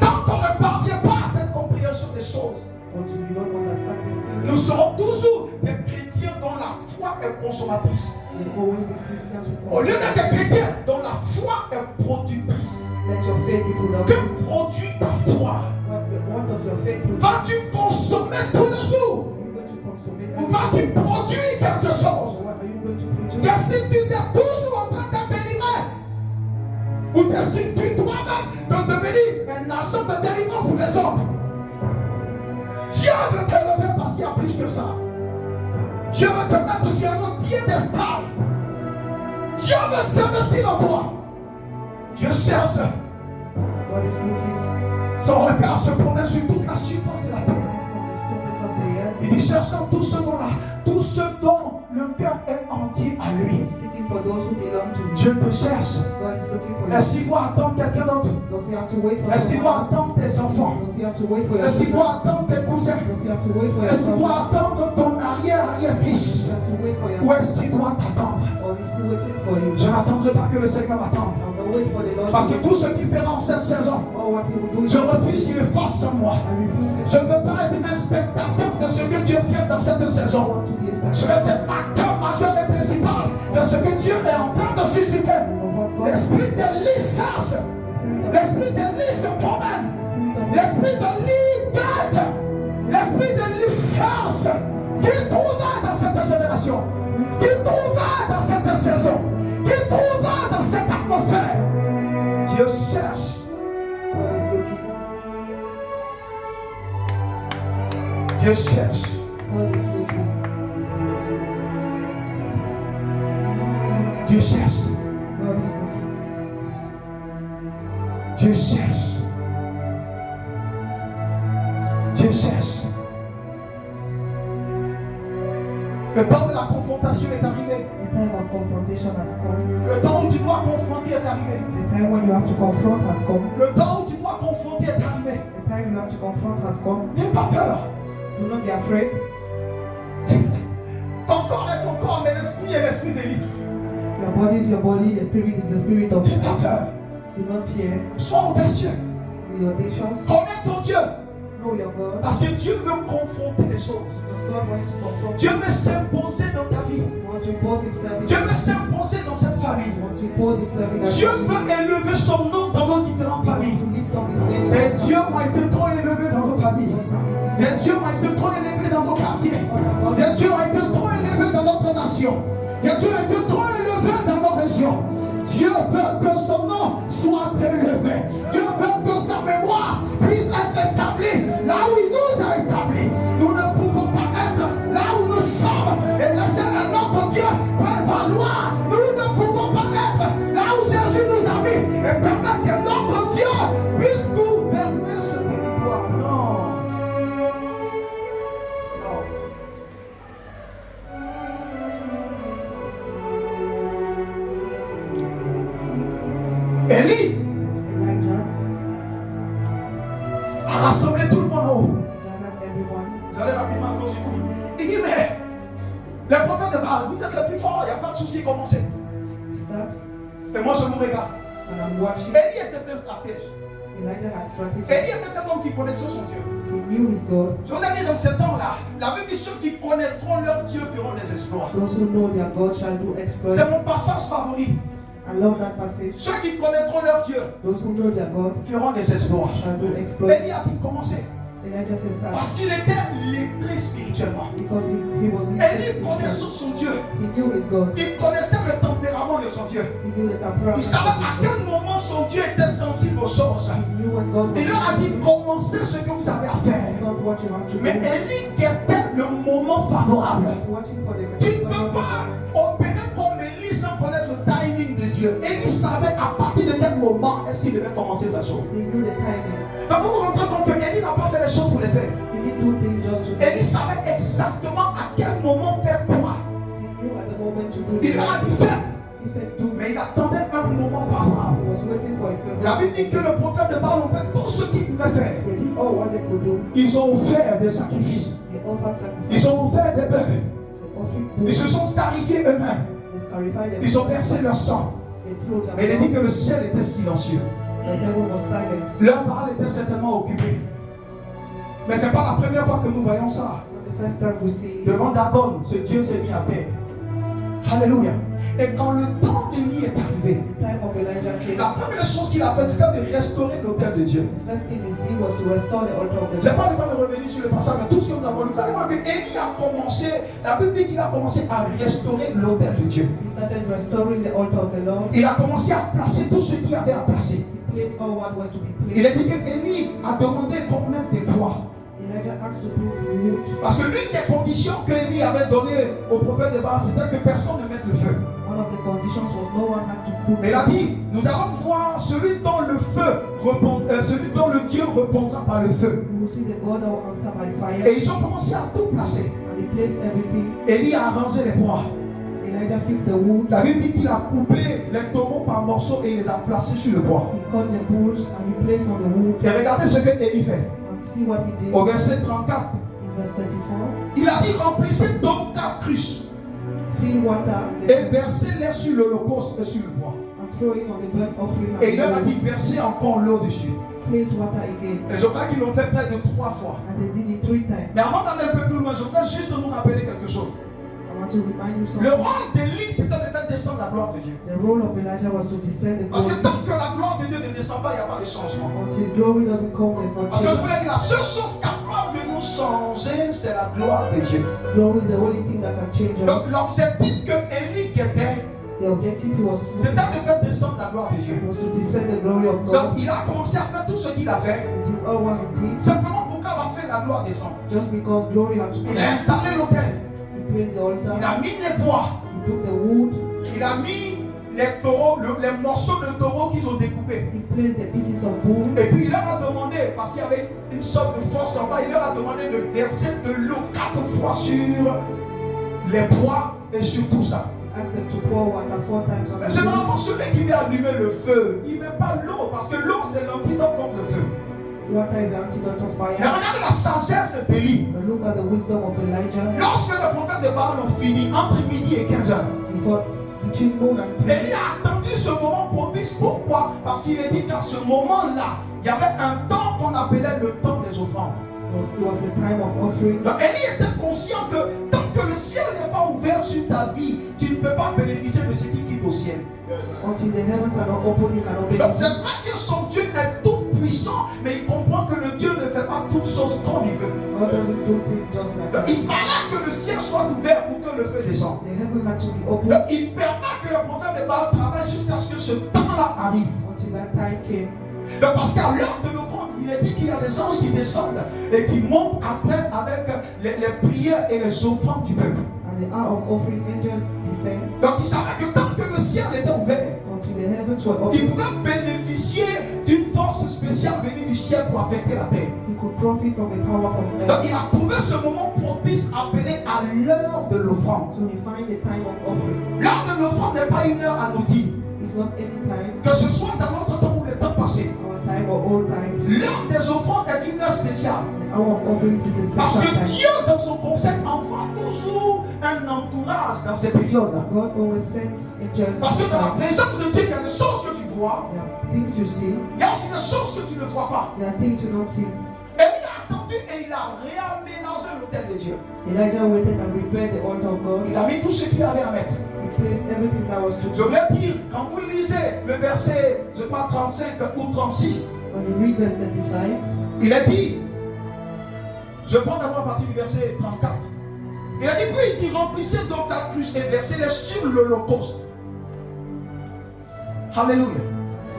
Quand on ne parvient pas à cette compréhension des choses, Until you don't understand these things, nous serons toujours des chrétiens dont la foi est consommatrice. you'll always be Christians who Au lieu consume. d'être des chrétiens dont la foi est productrice. Let your faith be Que productive. produit ta foi? What does your faith produce? Vas-tu consommer tous les jours? Are you going to consume it? Ou vas-tu produire quelque chose? What are you going to produce? Décide-tu d'être toujours en train d'être délivré? Ou décides-tu toi-même de devenir un agent de délivrance pour les autres? Dieu veut te lever parce qu'il y a plus que ça. Dieu veut te mettre sur un autre piédestal. Dieu veut s'investir en toi. Dieu cherche. God is looking Son regard se promène sur toute la surface de la terre. on the surface of the earth, Il dit cherchant tout ce dont le cœur est entier à lui. seeking for those who belong to Dieu you. te cherche. God is looking for Est-ce you. qu'il doit attendre quelqu'un d'autre? Does he have to wait for Est-ce qu'il someone doit else? attendre tes enfants? Does he have to wait for your Est-ce qu'il children? doit attendre tes cousins? Does he have to wait for your Est-ce qu'il sons? doit Does attendre ton arrière-arrière-fils? he have to wait for your Ou sons? est-ce qu'il doit t'attendre? Or is he waiting for you? Je n'attendrai pas que le Seigneur m'attende. I will wait for the Lord. Parce que to tout ce qu'il fera en cette saison, all what he will do is je refuse qu'il le fasse sans moi. I refuse it. Je ne veux pas être un spectateur de ce que Dieu fait dans cette I saison. want to be a Je spectator vais être acteur majeur et principal de ce que Dieu est en train de susciter. of what God is. L'esprit de lissage, l'esprit de lisse promène, l'esprit de lidette, l'esprit de licence qu'il trouva dans cette génération, qu'il trouva dans cette saison, qu'il trouva dans cette atmosphère. Dieu cherche. God is looking. Dieu cherche. God is looking. Dieu cherche. God is looking. Dieu cherche. Dieu cherche. Le temps de la confrontation est arrivé. The time of confrontation has come. Le temps où tu dois confronter est arrivé. The time when you have to confront has come. Le temps où tu dois confronter est arrivé. The time you have to confront has come. N'aie pas peur. Do not be afraid. Ton corps est ton corps, mais l'esprit est l'esprit d'Élie. Your body is your body. The spirit is the spirit of N'aie pas peur. Do not fear. Sois audacieux. Be be audacious. Connais ton Dieu. Know your God. Parce que Dieu veut confronter les choses. Because God wants to confront Dieu you. veut s'imposer dans ta vie. He wants to impose himself in Dieu you. veut s'imposer dans cette famille. He wants to impose himself in our Dieu family. veut élever son nom dans nos différentes He wants familles. to lift up his name. Et Dieu a été trop élevé dans nos familles. Et Dieu a été trop élevé dans nos quartiers. Et Dieu a été trop élevé dans notre nation. Et Dieu a été trop élevé dans nos régions. Dieu veut que son nom soit élevé. Dieu veut que sa mémoire puisse être établie là où il nous a établis. Nous ne pouvons pas être là où nous sommes et laisser un autre Dieu prévaloir. Nous ne pouvons pas être là où Jésus nous a mis et permettre que notre Dieu puisse gouverner ce territoire. Non. Élie Elijah a rassemblé tout le monde en haut. gathered everyone. J'allais rapidement à cause du coup. Il dit, mais les prophètes de Baal, vous êtes les plus forts, il n'y a pas de souci, commencez. Start. Et moi je vous regarde. And I'm watching. Élie était un stratège. Elijah had strategy. Élie était un homme qui connaissait son Dieu. He knew his God. Je vous ai dit dans ce temps-là, la Bible dit ceux qui connaîtront leur Dieu feront des exploits. Those who know their God shall do exploits. C'est mon passage favori. I love that passage. Ceux qui connaîtront leur Dieu Those who know their God feront des exploits. shall do exploits. Élie a dit commencer. Elijah says that Parce qu'il était lettré spirituellement. because he was Élie listening connaissait to son Dieu. He knew his God. Il connaissait le tempérament de son Dieu. He knew the temperament Il savait of à his God. quel moment son Dieu était sensible aux choses. He knew what God was Il leur a dit doing. commencez ce que vous avez à It's faire. not what you have to Mais do. Élie guettait le moment favorable. He was watching for the Tu ne peux pas opérer comme Élie sans connaître le timing de Dieu. Élie savait à partir de quel moment est-ce qu'il devait commencer sa chose. He knew the timing. Donc vous vous rendez compte que Élie n'a pas fait les choses pour les faire. He didn't do things just to do. Élie savait exactement à quel moment faire quoi. He knew at the moment to do Il it. leur a dit faites. He said do. Mais il attendait un moment favorable. He was waiting for a La favor. Bible dit que le prophète de Baal ont fait tout ce qu'ils pouvaient faire. They did all what they could do. Ils ont offert des sacrifices. They offered sacrifice. Ils ont offert des bœufs. They offered Ils se bulls. sont scarifiés eux-mêmes. They scarified them. Ils ont versé leur sang. They flowed Mais il est dit them. que le ciel était silencieux. The heaven was silenced. Leur Baal était certainement occupé. Mais ce n'est pas la première fois que nous voyons ça. So the first time we see it, Devant Dagon, ce Dieu s'est mis à terre. Alléluia. Et quand le temps d'Élie est arrivé, the time of Elijah came. la première chose qu'il a faite, c'était de restaurer l'autel de Dieu. The first thing he did was to restore the altar of the Je n'ai Lord. pas le temps de revenir sur le passage, mais tout ce que nous avons lu, vous allez voir que Élie a commencé, la Bible dit qu'il a commencé à restaurer l'autel de Dieu. He started restoring the altar of the Lord. Il a commencé à placer tout ce qu'il y avait à placer. He placed all what was to be Il a placed. dit que Élie a demandé qu'on mette des poids. Elijah asked to put wood. Parce que l'une des conditions que Élie avait données au prophète de Baal, c'était que personne ne mette le feu. One of the conditions was no one had to put Mais il a dit, nous allons voir celui dont le feu celui dont le Dieu répondra par le feu. You will see the God that will answer by fire. Et ils ont commencé à tout placer. And he placed everything. Élie a arrangé les bois. Elijah fixed the wood. La Bible dit qu'il a coupé les taureaux par morceaux et il les a placés sur le bois. He cut the bulls and he placed on the wood. Et regardez ce que Élie fait. And see what he did. Au verset 34, In verse 34. il a dit remplissez donc 4 cruches Fill water et versez-les sur l'holocauste et sur le bois. and throw it on the burnt offering. Et il leur a And dit versez encore l'eau dessus. place water again. Et je crois qu'ils l'ont fait près de 3 fois. And they did it 3 times. Mais avant d'aller un peu plus loin, je voudrais juste nous rappeler quelque chose. I want to remind you Le something. rôle d'Élie, c'était de faire descendre la gloire de Dieu. The role of Elijah was to descend the Parce que glory. tant que la gloire de Dieu ne descend pas, il n'y a pas de changement. Until glory doesn't come, there's no Parce que je change. voulais dire, la seule chose capable de nous changer, c'est la gloire de Dieu. Glory is the only thing that can change us. Donc l'objectif que Élie guettait, The objective he was c'était de faire descendre la gloire de Dieu. was to descend the glory of Donc God. il a commencé à faire tout ce qu'il a fait, He did all what he did simplement pour qu'à la fin la gloire descende. just because glory had to Il come. a installé l'autel, He placed the il altar. a mis les bois, He took the wood. il a mis les taureaux, les morceaux de taureaux qu'ils ont découpés. He placed the pieces of bull. Et puis il leur a demandé, parce qu'il y avait une sorte de force en bas, il leur a demandé de verser de l'eau 4 fois sur les bois et sur tout ça. He asked them to pour water 4 times on Mais the c'est wood. vraiment celui qui vient allumer le feu, il ne met pas l'eau, parce que l'eau c'est l'antidote contre le feu. Water is the antidote of Mais fire. regardez la sagesse d'Élie. But look at the wisdom of Elijah. Lorsque les prophètes de Baal ont fini, entre midi et 15 heures, Before between noon and 3. Élie a attendu ce moment propice. Pourquoi? Parce qu'il est dit qu'à ce moment-là, il Il y avait un temps qu'on appelait le temps des offrandes. It was a time of offering. Donc Élie était conscient que tant que le ciel n'est pas ouvert sur ta vie, tu ne peux pas bénéficier de ce qui quitte au ciel. Until the heavens are not open, you cannot Donc benefit. c'est vrai que son Dieu est tout puissant, mais il comprend que le Dieu ne fait pas toutes choses comme il veut. God doesn't do things just like Donc, that. il fallait que le ciel soit ouvert pour que le feu descende. The heaven had to be open Donc, il permet que le prophète de Baal travaille jusqu'à ce que ce temps-là arrive. until that time came. Donc, parce qu'à l'heure de l'offrande, il est dit qu'il y a des anges qui descendent et qui montent après avec les prières et les offrandes du peuple. At the hour of offering, angels descend Donc il savait que tant que le ciel était ouvert, until the heavens were il open. pouvait bénéficier d'une force spéciale venue du ciel pour affecter la terre. He could profit from the power from Donc heaven. il a trouvé ce moment propice appelé à l'heure de l'offrande. So he find the time of offering. L'heure de l'offrande n'est pas une heure anodine, It's not any time, que ce soit dans notre temps ou le temps passé. our time or all times. L'heure des offrandes est une heure spéciale. The hour of offerings is a Parce special que time. Dieu, dans son conseil, envoie toujours un entourage dans ces périodes-là. God always sends angels. Parce que at dans la that time. présence de Dieu, il y a des choses que tu vois, There are things you see, il y a aussi des choses que tu ne vois pas. there are things you don't see. Et il a attendu et il a réaménagé l'autel de Dieu. Elijah waited and prepared the altar of God. Il a mis tout ce qu'il avait à mettre. He placed everything that was to Je voulais dire, quand vous lisez le verset, je crois 35 ou 36, When you read verse 35, il a dit, je prends d'abord à partir du verset 34. Il a dit, puis il dit, remplissez donc ta cruche et versez-les sur l'holocauste. Alléluia.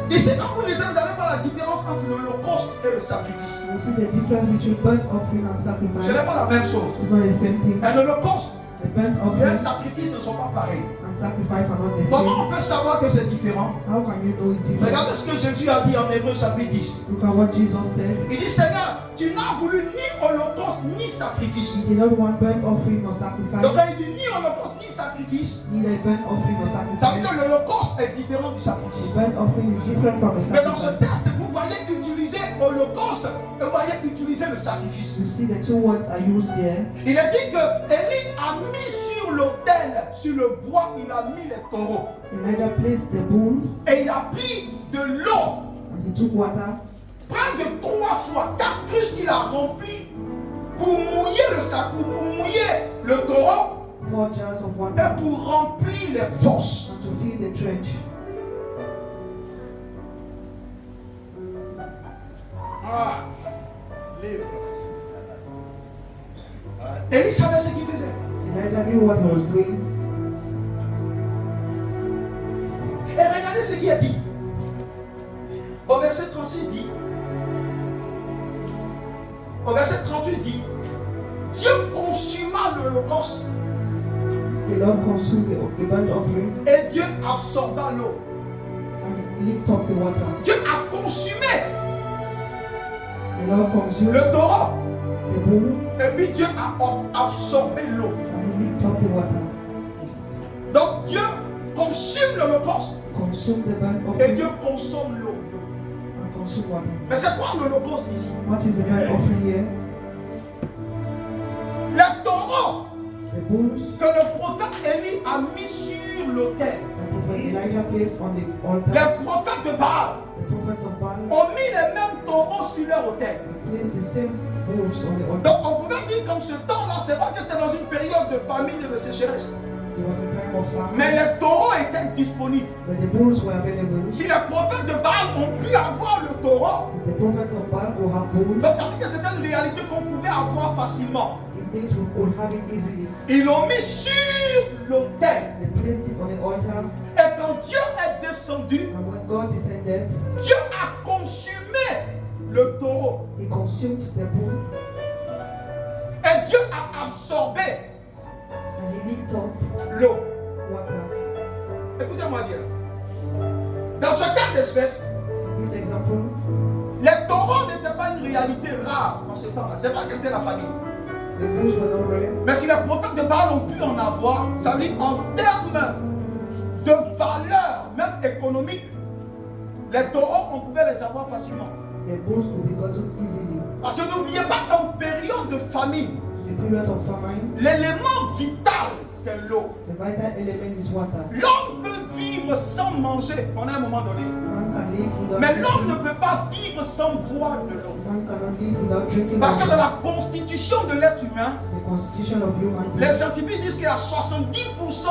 Ici, quand vous lisez, vous allez voir la différence entre l'holocauste et le sacrifice. you see the difference between burnt offering and Ce n'est sacrifice. pas la même chose. It's not the same thing. Un holocauste The burnt et un offering sacrifice ne sont pas pareils. and sacrifice are not the same. Comment on peut savoir que c'est différent? How can you know it's different? Regardez ce que Jésus a dit en Hébreu chapitre 10. Look at what Jesus said. Il dit, Seigneur, tu n'as voulu ni holocauste ni sacrifice. He did not want burnt offering or Donc sacrifice. quand il dit ni holocauste ni sacrifice, Neither burnt offering or ça veut sacrifice. dire que l'holocauste est différent du The sacrifice. burnt offering is different from the Mais dans ce sacrifice. texte, vous voyez utiliser holocauste et vous voyez utiliser le sacrifice. You see the two words are used here. Il est dit que Élie a mis sur l'autel, sur le bois, il a mis les taureaux. Elijah placed the bull Et il a pris de l'eau, and he took water, près de 3 fois, 4 cruches qu'il a remplies pour mouiller le sac, pour mouiller le taureau 4 jars of et water, pour remplir les fosses. and to fill the trench. Élie savait ce qu'il faisait. Elijah knew what he was doing. Et regardez ce qui est dit. Au verset 36 dit, au verset 38 dit, Dieu consuma l'holocauste The Lord consumed the burnt offering et Dieu absorba l'eau. and he licked up the water. Dieu a consumé The Lord consumed le taureau the bull et puis Dieu a absorbé l'eau. and he licked up the water. Donc Dieu consume l'holocauste Consumed the burnt et offering Dieu consomme l'eau. and consumed water. Mais c'est quoi l'holocauste ici? What is the burnt offering here? Les taureaux The bulls que le prophète Élie a mis sur l'autel. the prophet Elijah placed on the altar. Les prophètes de Baal The prophets of Baal, ont mis les mêmes taureaux sur leur autel. they placed the same bulls on the altar. Donc on pouvait dire comme ce temps-là, c'est pas que c'était dans une période de famine et de sécheresse. There was a time of famine, Mais les taureaux étaient disponibles. but the bulls were available. Si les prophètes de Baal ont pu avoir le taureau, If the prophets of Baal could have bulls, donc ça veut dire que c'était une réalité qu'on pouvait avoir facilement. it means we could have it easily. Ils l'ont mis sur l'autel. They placed it on the altar, Et quand Dieu est descendu, and when God descended, Dieu a consumé le taureau. he consumed the bull, Et Dieu a absorbé and he licked up l'eau. water. Écoutez-moi bien. Dans ce cas d'espèce, In this example, les taureaux n'étaient pas une réalité rare en ce temps-là. C'est pas que c'était la famille. the bulls were not rare, Mais si les prophètes de Baal ont pu en avoir, ça veut dire en termes de valeur, même économique, les taureaux, on pouvait les avoir facilement. the bulls could be gotten easily. Parce que n'oubliez pas qu'en période de famine, In the period of famine, l'élément vital, c'est l'eau. The vital element is water. L'homme peut vivre sans manger pendant un moment donné. Man can live without Mais l'homme ne eating. peut pas vivre sans boire de l'eau. Man cannot live without drinking Parce que dans water. la constitution de l'être humain, The constitution of human les being, scientifiques disent qu'il y a 70%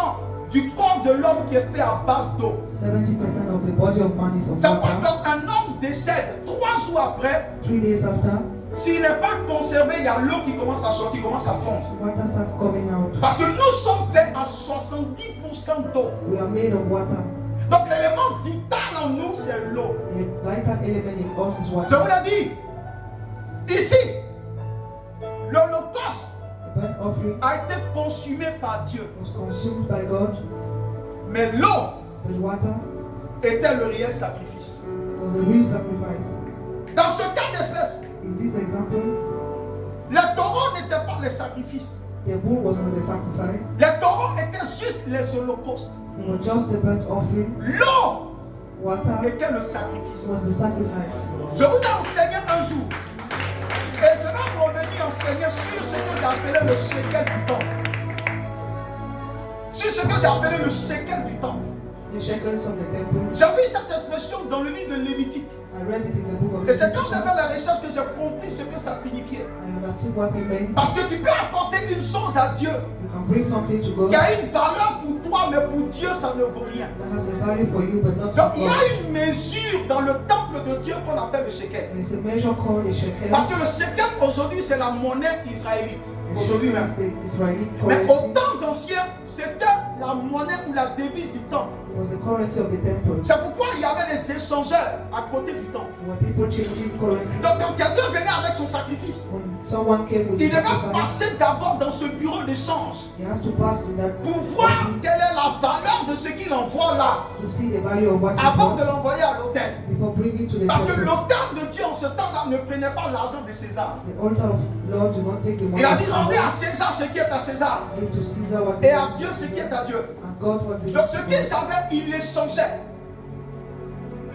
du corps de l'homme qui est fait à base d'eau. 70% of the body of man is of Ça veut dire water. quand un homme décède 3 jours après, 3 days after, s'il n'est pas conservé, il y a l'eau qui commence à sortir, commence à fondre. water starts coming out. Parce que nous sommes faits à 70% d'eau. We are made of water. Donc l'élément vital en nous, c'est l'eau. The vital element in us is Je water. vous l'ai dit. Ici, l'holocauste The burnt offering a été consumé par Dieu. was consumed by God, Mais l'eau but water était le réel sacrifice. was the real sacrifice. Dans ce cas d'espèce, In this example, les taureaux n'étaient pas les sacrifices. the bull was not the sacrifice. Les taureaux étaient juste les holocaustes. They were just the burnt offering. L'eau Water était le sacrifice. was the sacrifice. Je vous ai enseigné un jour. Et je vais vous revenir enseigner sur ce que j'ai appelé le shekel du temple. Sur ce que j'ai appelé le shekel du temple. The shekels of the temple. J'ai vu cette expression dans le livre de Lévitique. I read it in the book of Et c'est quand Leviticus. j'ai fait la recherche que j'ai compris ce que ça signifiait. I understood what it meant. Parce que tu peux apporter une chose à Dieu You can bring something to God qui a une valeur pour toi, mais pour Dieu, ça ne vaut rien. that has a value for you, but not Donc for il y God. a une mesure dans le temple de Dieu qu'on appelle le shekel. There is a measure called a shekel. Parce que le shekel aujourd'hui, c'est la monnaie israélite. The Aujourd'hui shekel même. is the Israeli Mais currency. aux temps anciens, c'était la monnaie ou la devise du temple. It was the currency of the temple. C'est pourquoi il y avait des échangeurs à côté du temple. There were people changing currencies. Donc quand quelqu'un venait avec son sacrifice, When someone came with il a devait sacrifice, passer d'abord dans ce bureau d'échange he has to pass to that pour voir office quelle est la valeur de ce qu'il envoie là to see the value of what he avant de bought l'envoyer à l'autel. before bringing to the Parce que temple. l'autel de Dieu en ce temps-là ne prenait pas l'argent de César. The altar of Lord do not take the money Il a of dit rendez à Caesar. César ce qui est à César Give to Caesar what et à belongs Dieu to ce qui Caesar, est à Dieu. and God what Donc belongs ce to qu'il God. savait, il l'échangeait.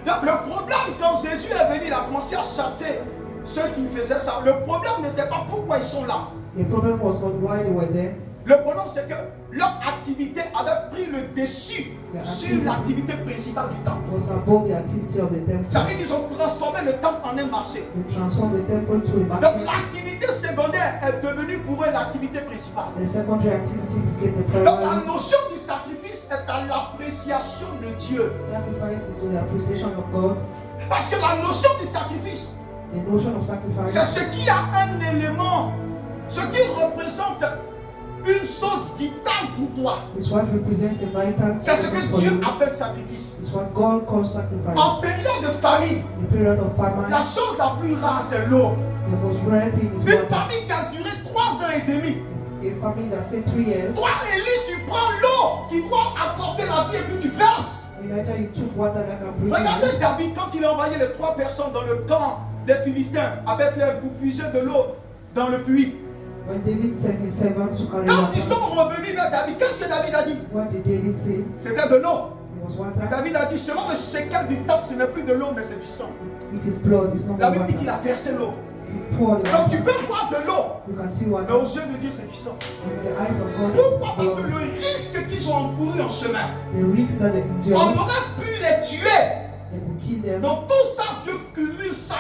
Donc le problème quand Jésus est venu, il a commencé à chasser ceux qui faisaient ça. Le problème n'était pas pourquoi ils sont là. The problem was not why they were there. Le problème c'est que leur activité avait pris le dessus sur l'activité principale du temple. It was above the activity of the temple. Ça veut dire qu'ils ont transformé le temple en un marché. They transformed the temple to a Donc market. l'activité secondaire est devenue pour eux l'activité principale. The secondary activity became the Donc la primary. notion du sacrifice est à l'appréciation de Dieu. Sacrifice is to the appreciation of God. Parce que la notion du sacrifice, The notion of sacrifice c'est ce qui a un élément, ce qui représente une chose vitale pour toi. is what represents a vital C'est ce element que for Dieu you. appelle sacrifice. It's what God calls sacrifice. En période de famine, In the period of famine, la chose la plus rare c'est l'eau. the most rare thing is Une water. famille qui a duré 3 ans et demi. A family that stayed 3 years, Toi, Élie, tu prends l'eau qui doit apporter la vie et puis tu verses. Elijah, you took water that can bring Regardez life. David quand il a envoyé les 3 personnes dans le camp des Philistins avec leur pour puiser de l'eau dans le puits. When David sent his servants to carry Quand ils water, sont revenus vers David, qu'est-ce que David a dit? what did David say? C'était de l'eau. It was Et water. David a dit, selon le shekel du temple, ce n'est plus de l'eau, mais c'est du sang. It is blood, it's not La more Bible dit qu'il water. a versé l'eau. He poured the Donc tu water. peux voir de l'eau, You can see mais water. aux yeux de Dieu, c'est du sang. In the eyes of God, Pourquoi? Parce it's que blood. le risque qu'ils ont encouru en chemin, The risks that they on endure, aurait pu les tuer. they could kill them. Donc tout ça, Dieu cumule ça.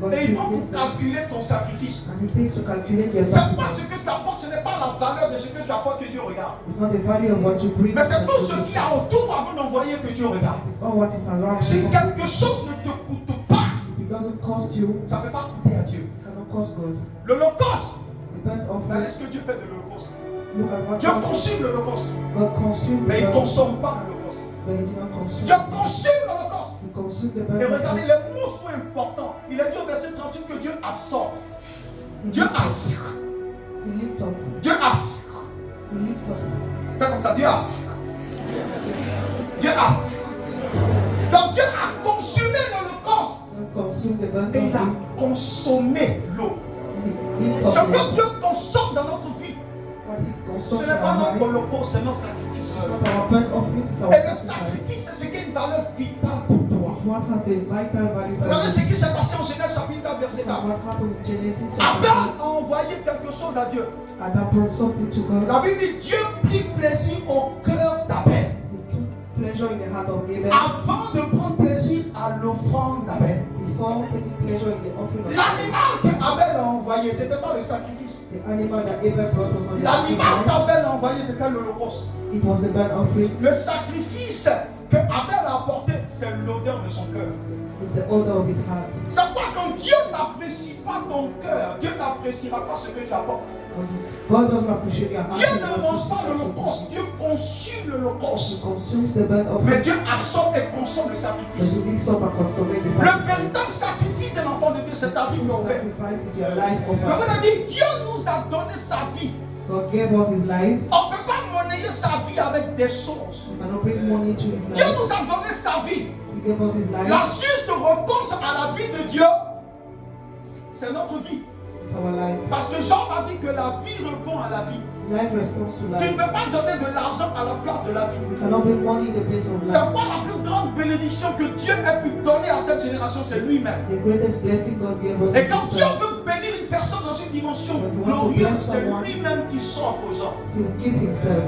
God Et il prend cumulates pour them. calculer ton sacrifice. And it takes to calculate your C'est pas ce sacrifice. que tu apportes, ce n'est pas la valeur de ce que tu apportes que Dieu regarde. It's not the value of what you bring. Mais c'est that tout you ce bring. qu'il y a autour avant d'envoyer que Dieu regarde. It's all what is around Si you. quelque chose ne te coûte pas, If it doesn't cost you, ça ne peut pas coûter à Dieu. it cannot cost God. L'Holocauste, The burnt regardez offering, ce que Dieu fait de l'Holocauste. look at what Dieu God, consume l'Holocauste, God consumed mais il the ne burnt consomme pas l'Holocauste. but he did not consume. Dieu consume l'Holocauste. He consumed the Et burnt regardez, offering. les mots sont importants. Il a dit au verset 38 que Dieu absorbe. He Dieu lift a. up. He lift up. Dieu a. He lift up. Fais comme ça, Dieu a. Dieu a. Donc Dieu a consumé l'Holocauste God consumed the burnt et il a offering. consommé l'eau. And he lift Ce up que the- Dieu consomme dans notre vie, what he ce consumes n'est pas our notre lives. holocauste, c'est notre sacrifice. What our burnt offering is our Et le sacrifice. sacrifice, c'est ce qui a une valeur vitale pour toi. What has a vital value for Regardez you? ce qui s'est passé en Genèse chapitre 4, verset 4. What happened in Genesis Abel chapter a envoyé quelque chose chose à Dieu. And that brought something to God. La Bible dit Dieu prit plaisir au cœur d'Abel. He took pleasure in the heart of Abel Avant de prendre plaisir à l'offrande d'Abel. before taking pleasure in the offering of L'animal qu'Abel a envoyé, ce n'était pas le sacrifice. the animal that Abel brought was not the L'animal sacrifice. qu'Abel a envoyé, c'était l'holocauste. It was the burnt offering. Le sacrifice que Abel a apporté, c'est l'odeur de son cœur. It's the odor of his heart. C'est pas quand Dieu n'apprécie pas ton cœur, Dieu n'appréciera pas ce que tu apportes. When God doesn't appreciate your heart. Dieu He ne will mange pas appreciate l'holocauste, Dieu consume l'holocauste. consumes the burnt Mais offering. Dieu absorbe et consomme le But sacrifice. he mix up and consume the Le sacrifice. véritable sacrifice d'un enfant de Dieu, c'est ta vie True qu'on fait. sacrifice is your life Je offer. vous l'ai dit, Dieu nous a donné sa vie. God gave us his life. On ne peut pas monnayer sa vie avec des choses. We cannot bring money to his Dieu life. nous a donné sa vie. He gave us his La life. juste réponse à la vie de Dieu, c'est notre vie. It's our life. Parce que Jean a dit que la vie répond à la vie. Life responds to Tu ne life. peux pas donner de l'argent à la place de la vie. We cannot bring money in the place of C'est life. pas la plus grande bénédiction que Dieu ait pu donner à cette génération, c'est lui-même. The greatest blessing God gave us Et is quand Dieu himself. veut bénir une personne dans une dimension glorieuse, c'est lui-même qui s'offre aux hommes. He will give himself.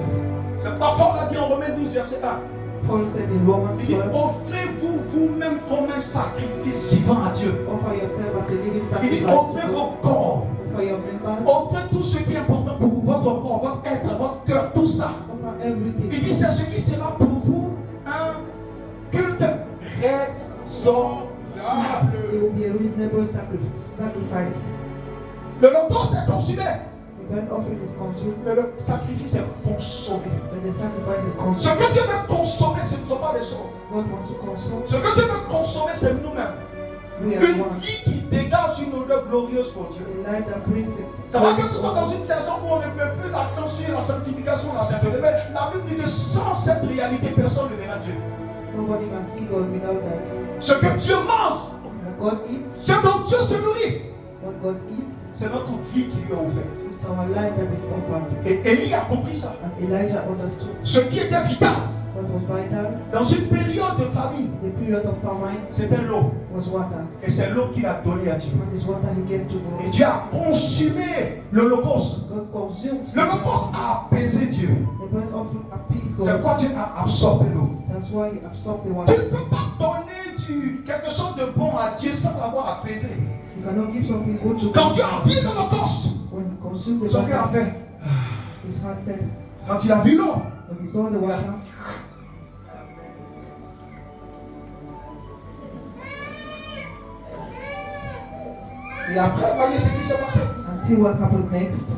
C'est pas Paul a dit en Romains 12, verset 1. Paul said in Romans Il dit 12, offrez-vous vous-même comme un sacrifice vivant à Dieu. offer yourself as a living Il dit sacrifice. offrez vos corps. Offer your members. Offrez tout ce qui est important pour vous, votre corps, votre être, votre cœur, tout ça. Offer everything. Il dit c'est ce qui sera pour vous un culte raisonnable. It will be a reasonable sacrifice. Le holocauste est consumé, The burnt offering is consumed, mais le sacrifice est consommé. but the sacrifice is Ce consumed. que Dieu veut consommer, ce ne sont pas les choses. God wants to consume. Ce que Dieu veut consommer, c'est nous-mêmes. We are Une one. vie qui dégage une odeur glorieuse pour Dieu. A life that brings it. Ça va que nous sommes dans une saison où on ne met plus l'accent sur la sanctification, la sainteté. Mais la Bible dit que sans cette réalité, personne ne verra Dieu. Nobody can see God without that. Ce que Dieu mange, When God eats, ce dont Dieu se nourrit, what God eats, c'est notre vie qui lui est offerte. it's our life that is offered. Et Élie a compris ça. And Elijah understood Ce qui était vital what was vital dans une période de famine, in the period of famine c'était l'eau. was water. Et c'est l'eau qu'il a donnée à Dieu. And this water he gave to Et God. Dieu a consumé l'holocauste. God consumed. L'holocauste a apaisé Dieu. The burnt offering appeased C'est God. pourquoi Dieu a absorbé l'eau. That's why he absorbed the Tu water. ne peux pas donner quelque chose de bon à Dieu sans l'avoir apaisé. You cannot give something good to Quand God. Dieu a vu l'holocauste, When he consumed the son cœur a water, fait. his heart said, Quand il a vu l'eau, when he saw the water, et après, voyez ce qui s'est passé. and see what happened next.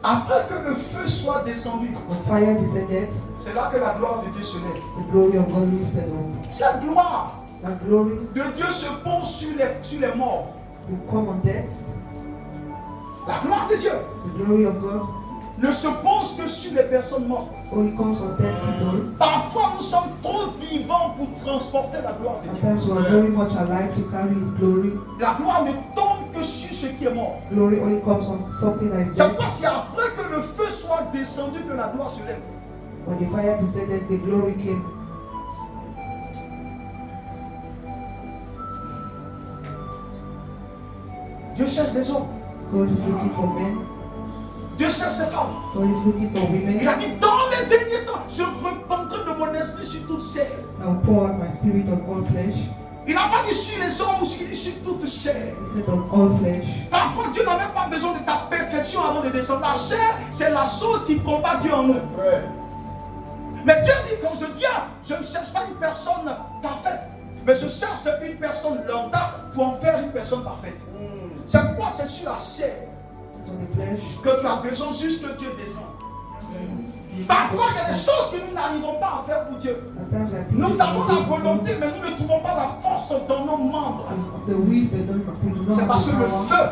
Après que le feu soit descendu, When fire descended, c'est là que la gloire de Dieu se lève. the glory of God lifted up. Cette gloire That glory de Dieu se pose sur les morts. will come on deaths. La gloire de Dieu The glory of God ne se pose que sur les personnes mortes. only comes on dead people. Parfois, nous sommes trop vivants pour transporter la gloire de Dieu. Sometimes we are very much alive to carry his glory. La gloire ne tombe que sur ce qui est mort. Glory only comes on something that is C'est dead. pas si après que le feu soit descendu que la gloire se lève. When the fire descended, the glory came. Dieu cherche des hommes. God is looking for men. Dieu cherche ses femmes. God is looking for women. Il a dit dans les derniers temps, je répandrai de mon esprit sur toute chair. I will pour out my spirit on all flesh. Il n'a pas dit sur les hommes ou sur toute chair. He said on all flesh. Parfois, Dieu n'a même pas besoin de ta perfection avant de descendre. La chair, c'est la chose qui combat Dieu en nous. Mais Dieu dit, quand je viens, je ne cherche pas une personne parfaite. Mais je cherche une personne lambda pour en faire une personne parfaite. C'est pourquoi c'est sur la chair It's on the flesh. que tu as besoin juste que Dieu descende. Parfois, il y a des choses que nous n'arrivons pas à faire pour Dieu. At times I think Nous it's avons la of volonté, mais nous ne trouvons pas la force dans nos membres. the will, but we do not C'est have parce the que le power. feu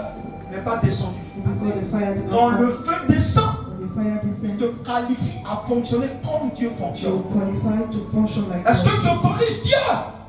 n'est pas descendu. Because the fire did Quand not le come. feu descend, When the fire descends, te qualifie à fonctionner comme Dieu you fonctionne. qualify to function like Est-ce que God. tu autorises Dieu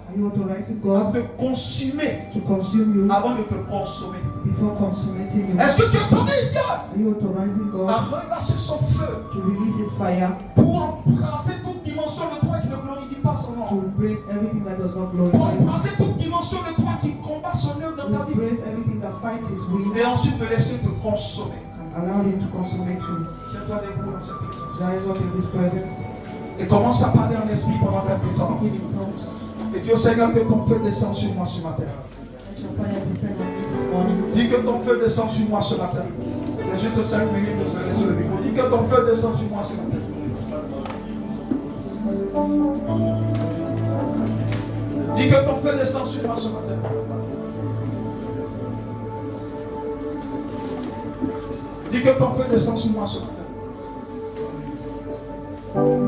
Are you authorizing à God te consumer to consume you avant de te consommer? before consummating you? Est-ce que tu autorises Dieu Are you authorizing à God relâcher son feu to release his fire, pour embrasser toute dimension de toi qui ne glorifie pas son to nom? embrace everything that does not Pour glorify him, embrasser toute dimension de toi qui combat son œuvre to dans ta vie? embrace everything that fights his will, Et ensuite te laisser te consommer. and Allow Him to consummate you. Tiens-toi debout dans cette présence. Rise up in this presence. Et commence à parler en esprit pendant quelques temps. Speaking in tongues. Et dis au Seigneur que ton feu descend sur moi ce matin. Let your fire descend on me this morning. Dis que ton feu descend sur moi ce matin. Il y a juste 5 minutes, je vais laisser le micro. Dis que ton feu descend sur moi ce matin. Dis que ton feu descend sur moi ce matin. Dis que ton feu descend sur moi ce matin.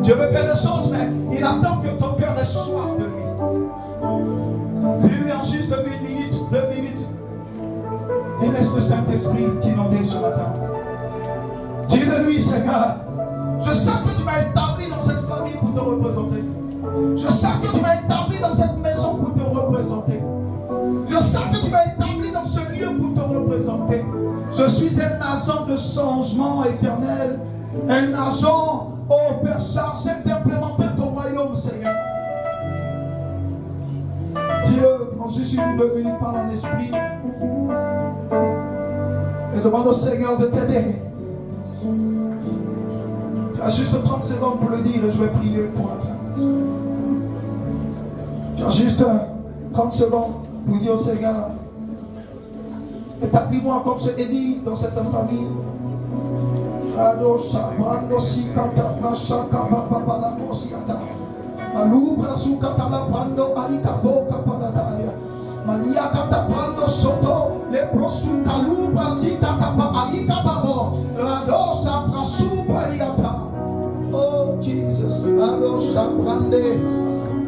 Dieu veut faire des choses, mais il attend que ton cœur ait soif de lui. Dis-lui en juste 1 minute, 2 minutes. Et laisse le Saint-Esprit t'inonder ce matin. Dis-le-lui, Seigneur. Je sens que tu m'as établi dans cette famille pour te représenter. Je sens que tu m'as établi dans cette maison pour te représenter. Je sens que tu m'as établi dans ce lieu pour te représenter. Je suis un agent de changement éternel. Un agent, oh Père, chargé d'implémenter ton royaume, Seigneur. Dis-le, prends juste 1 ou 2 minutes, parle en esprit. Et demande au Seigneur de t'aider. Tu as juste 30 secondes pour le dire et je vais prier pour la fin. Tu as juste 30 secondes pour dire au Seigneur, établis-moi comme je t'ai dit dans cette famille. Oh Jesus,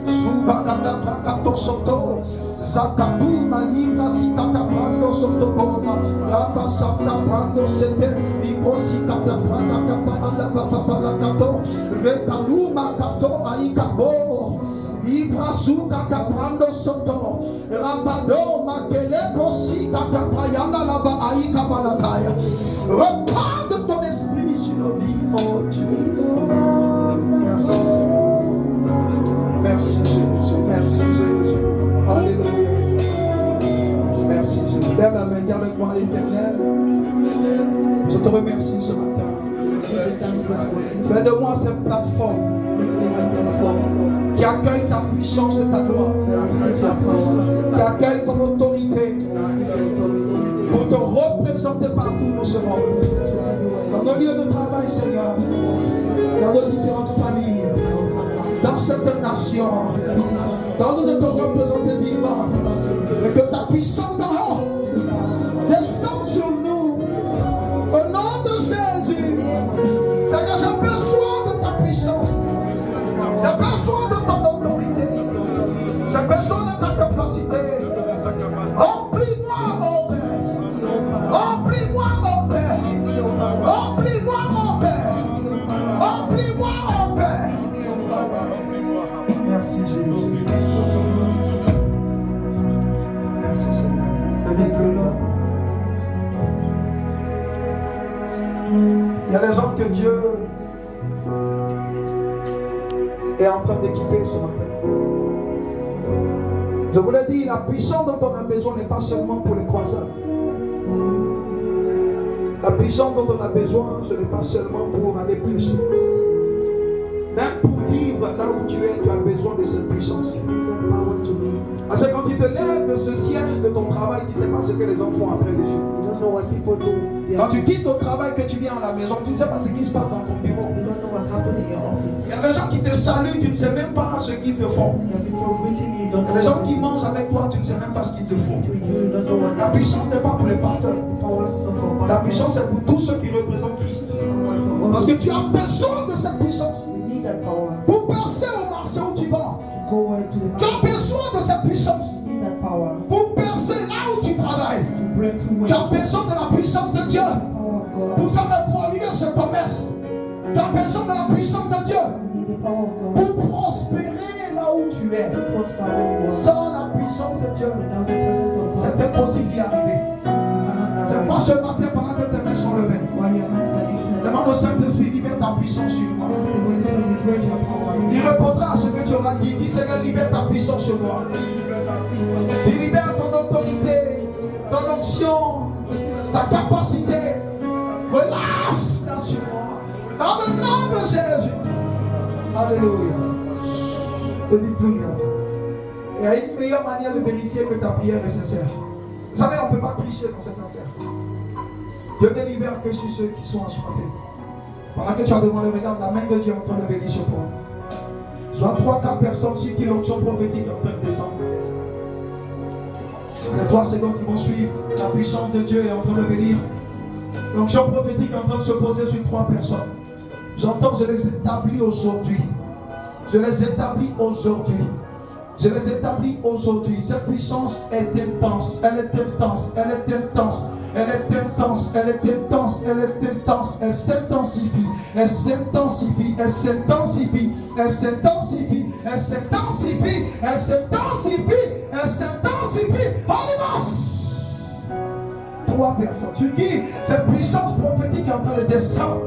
Subakanda Prakato Soto, Zakatu Malibra Sikata Prando Soto Boma, Rapa Sapta Prando Sete, Iposikata Prakata Palakato, Rekaluma Kato Aikabo, Ibrasukata Prando Soto, Rabado Makele Posikata Prayanda Laba Aikabalataya. Repars de ton esprit sur nos vies, oh Dieu. Merci Seigneur. Merci Jésus, merci Jésus. Alléluia. Merci Jésus. Lève la main, dis avec moi l'Éternel. Je te remercie ce matin. Fais de moi cette plateforme qui accueille ta puissance et ta gloire, qui accueille ton autorité pour te représenter partout où nous serons. Dans nos lieux de travail, Seigneur, dans nos différentes familles, dans cette nation, dans nous de te représenter dignement, et que ta puissance descende sur nous. Au nom de Jésus, Seigneur, j'ai besoin de ta puissance, j'ai besoin de ton autorité, j'ai besoin de ta capacité. Remplis-moi, oh Père, remplis-moi, oh Père, remplis-moi, oh Père, remplis-moi, oh Père. Merci Jésus. Merci Seigneur. Avec le nom. Il y a des gens que Dieu est en train d'équiper ce matin. Je vous l'ai dit, la puissance dont on a besoin n'est pas seulement pour les croisades. La puissance dont on a besoin, ce n'est pas seulement pour aller prêcher. Même pour vivre là où tu es, tu as besoin de cette puissance. Parce que quand tu te lèves de ce siège de ton travail, tu ne sais pas ce que les gens font après dessus. Quand tu quittes ton travail, que tu viens à la maison, tu ne sais pas ce qui se passe dans ton bureau. Il y a des gens qui te saluent, tu ne sais même pas ce qu'ils te font. Il y a des gens qui mangent avec toi, tu ne sais même pas ce qu'ils te font. La puissance n'est pas pour les pasteurs. La puissance est pour tous ceux qui représentent Christ. Parce que tu as besoin de cette puissance. Pour passer au marché où tu vas, tu as besoin de cette puissance. Pour percer là où tu travailles, tu as besoin de la puissance de Dieu. Pour faire évoluer ce commerce, tu as besoin de la puissance de Dieu. Pour prospérer là où tu es. Sans la puissance de Dieu, c'est impossible d'y arriver. C'est pas ce matin pendant que tes mains sont levées. Demande au Saint-Esprit, libère ta puissance sur moi. Il répondra à ce que tu auras dit. Dis Seigneur, libère ta puissance sur moi. Tu libères ton autorité, ton onction, ta capacité. relâche là sur moi. Dans le nom de Jésus. Alléluia. Je dis prière. Il y a une meilleure manière de vérifier que ta prière est sincère. Vous savez, on ne peut pas tricher dans cette affaire. Dieu ne libère que sur ceux qui sont assoiffés. Pendant que tu as demandé, regarde, la main de Dieu est en train de venir sur toi. Je vois 3-4 personnes sur qui l'onction prophétique est en train de descendre. Les 3 secondes qui vont suivre, la puissance de Dieu est en train de venir. L'onction prophétique est en train de se poser sur 3 personnes. J'entends, je les établis aujourd'hui. Je les établis aujourd'hui. Je les établis aujourd'hui. Cette puissance est intense. Elle est intense. Elle est intense. Elle est intense. Elle est intense. Elle est intense. Elle s'intensifie. Elle s'intensifie. Elle s'intensifie. Elle s'intensifie. Elle s'intensifie. Elle s'intensifie. Elle s'intensifie. Holy Ghost. 3 personnes. Tu dis, cette puissance prophétique est en train de descendre.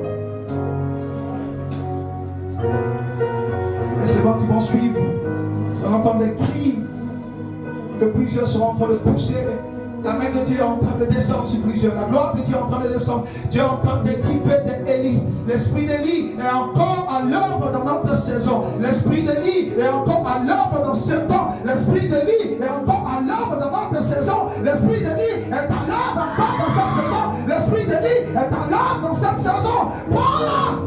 Et c'est bon qui vont suivre. Vous allez entendre des cris que plusieurs seront en train de pousser. La main de Dieu est en train de descendre sur plusieurs. La gloire de Dieu est en train de descendre. Dieu est en train d'équiper d'Élie. L'esprit d'Élie est encore à l'œuvre dans notre saison. L'esprit d'Élie est encore à l'œuvre dans ce temps. L'esprit d'Élie est encore à l'œuvre dans notre saison. L'esprit d'Élie est à l'œuvre encore dans cette saison. L'esprit d'Élie est à l'œuvre dans cette saison. Voilà.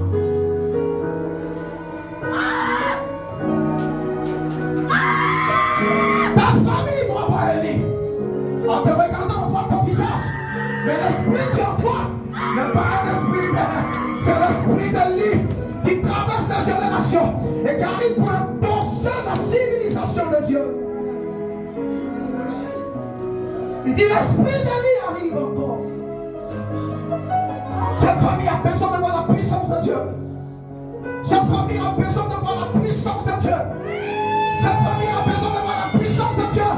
Ta famille doit voir Élie. En te regardant, on voit ton visage. Mais l'esprit qui est en toi n'est pas un esprit humain. C'est l'esprit d'Élie qui traverse les générations et qui arrive pour impulser la civilisation de Dieu. Il dit l'esprit d'Élie arrive encore. Cette famille a besoin de voir la puissance de Dieu. Cette famille a besoin de voir la puissance de Dieu. Cette famille a besoin de voir la puissance de Dieu.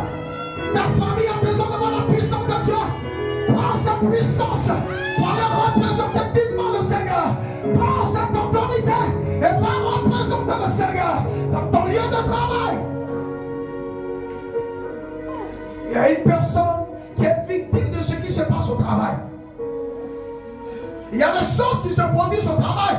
Ta famille a besoin de voir la puissance de Dieu. Prends cette puissance pour aller représenter dignement le Seigneur. Prends cette autorité et va représenter le Seigneur dans ton lieu de travail. Il y a une personne qui est victime de ce qui se passe au travail. Il y a des choses qui se produisent au travail.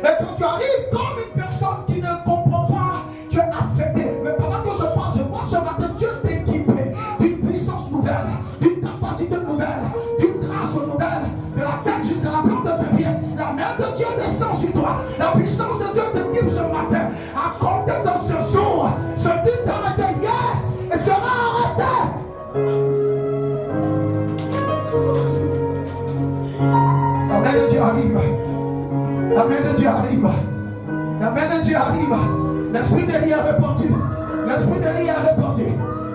Et quand tu arrives comme une personne qui ne comprend pas, tu es affecté. Mais pendant que je pense, je vois ce matin Dieu t'équiper d'une puissance nouvelle, d'une capacité nouvelle, d'une grâce nouvelle, de la tête jusqu'à la plante de tes pieds. La main de Dieu descend sur toi. La puissance de Dieu t'équipe ce matin. À compter de ce jour, ce qui t'arrêtait hier et sera arrêté. La main de Dieu arrive. La main de Dieu arrive. La main de Dieu arrive. L'esprit d'Élie est répandu. L'esprit d'Élie est répandu.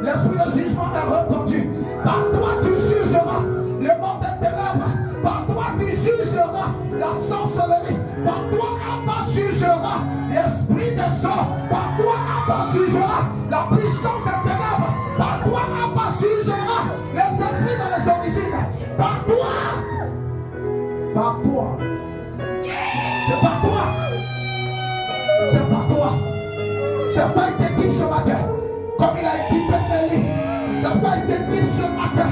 L'esprit de jugement est répandu. Par toi tu jugeras le monde des ténèbres. Par toi tu jugeras la sorcellerie. Par toi Abba jugera l'esprit des sorts. Par toi Abba jugera la puissance des ténèbres. Par toi Abba jugera les esprits dans les origines. Par toi. Par toi. C'est par toi. C'est par toi. C'est pas une équipe ce matin. Comme il a équipé Élie. C'est pas une équipe ce matin.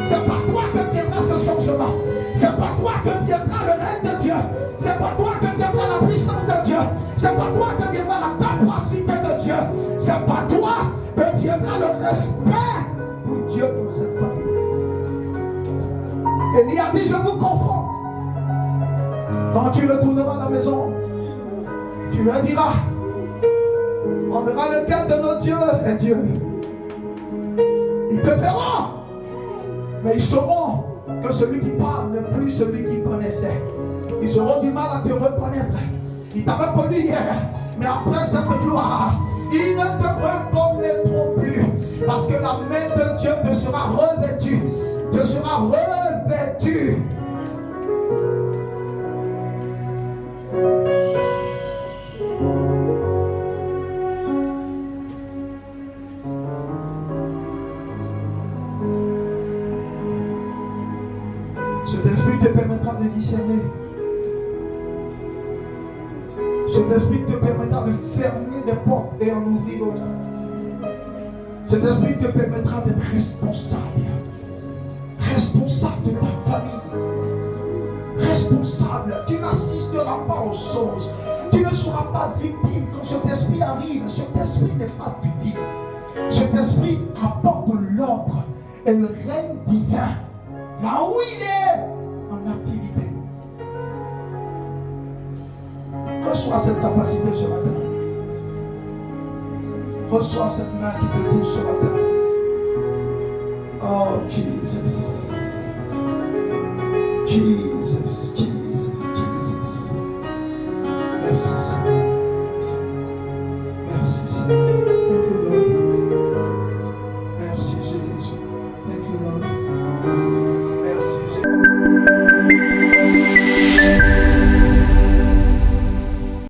C'est par toi que viendra ce changement. C'est par toi que viendra le règne de Dieu. C'est par toi que viendra la puissance de Dieu. C'est par toi que viendra la capacité de Dieu. C'est par toi que viendra le respect pour Dieu dans cette famille. Élie a dit, je vous confronte. Quand tu retourneras à la maison, tu leur diras, on verra lequel de nos dieux est Dieu. Ils te verront, mais ils sauront que celui qui parle n'est plus celui qu'ils connaissaient. Ils auront du mal à te reconnaître. Ils t'avaient connu hier, mais après cette gloire, ils ne te reconnaîtront plus. Parce que la main de Dieu te sera revêtue. Te sera revêtue. Cet esprit te permettra de discerner. Cet esprit te permettra de fermer des portes et en ouvrir d'autres. Cet esprit te permettra d'être responsable. Responsable de ta famille. responsable. Tu n'assisteras pas aux choses. Tu ne seras pas victime quand cet esprit arrive. Cet esprit n'est pas victime. Cet esprit apporte l'ordre et le règne divin là où il est en activité. Reçois cette capacité ce matin. Reçois cette main qui te touche ce matin. Oh Jesus. Jesus.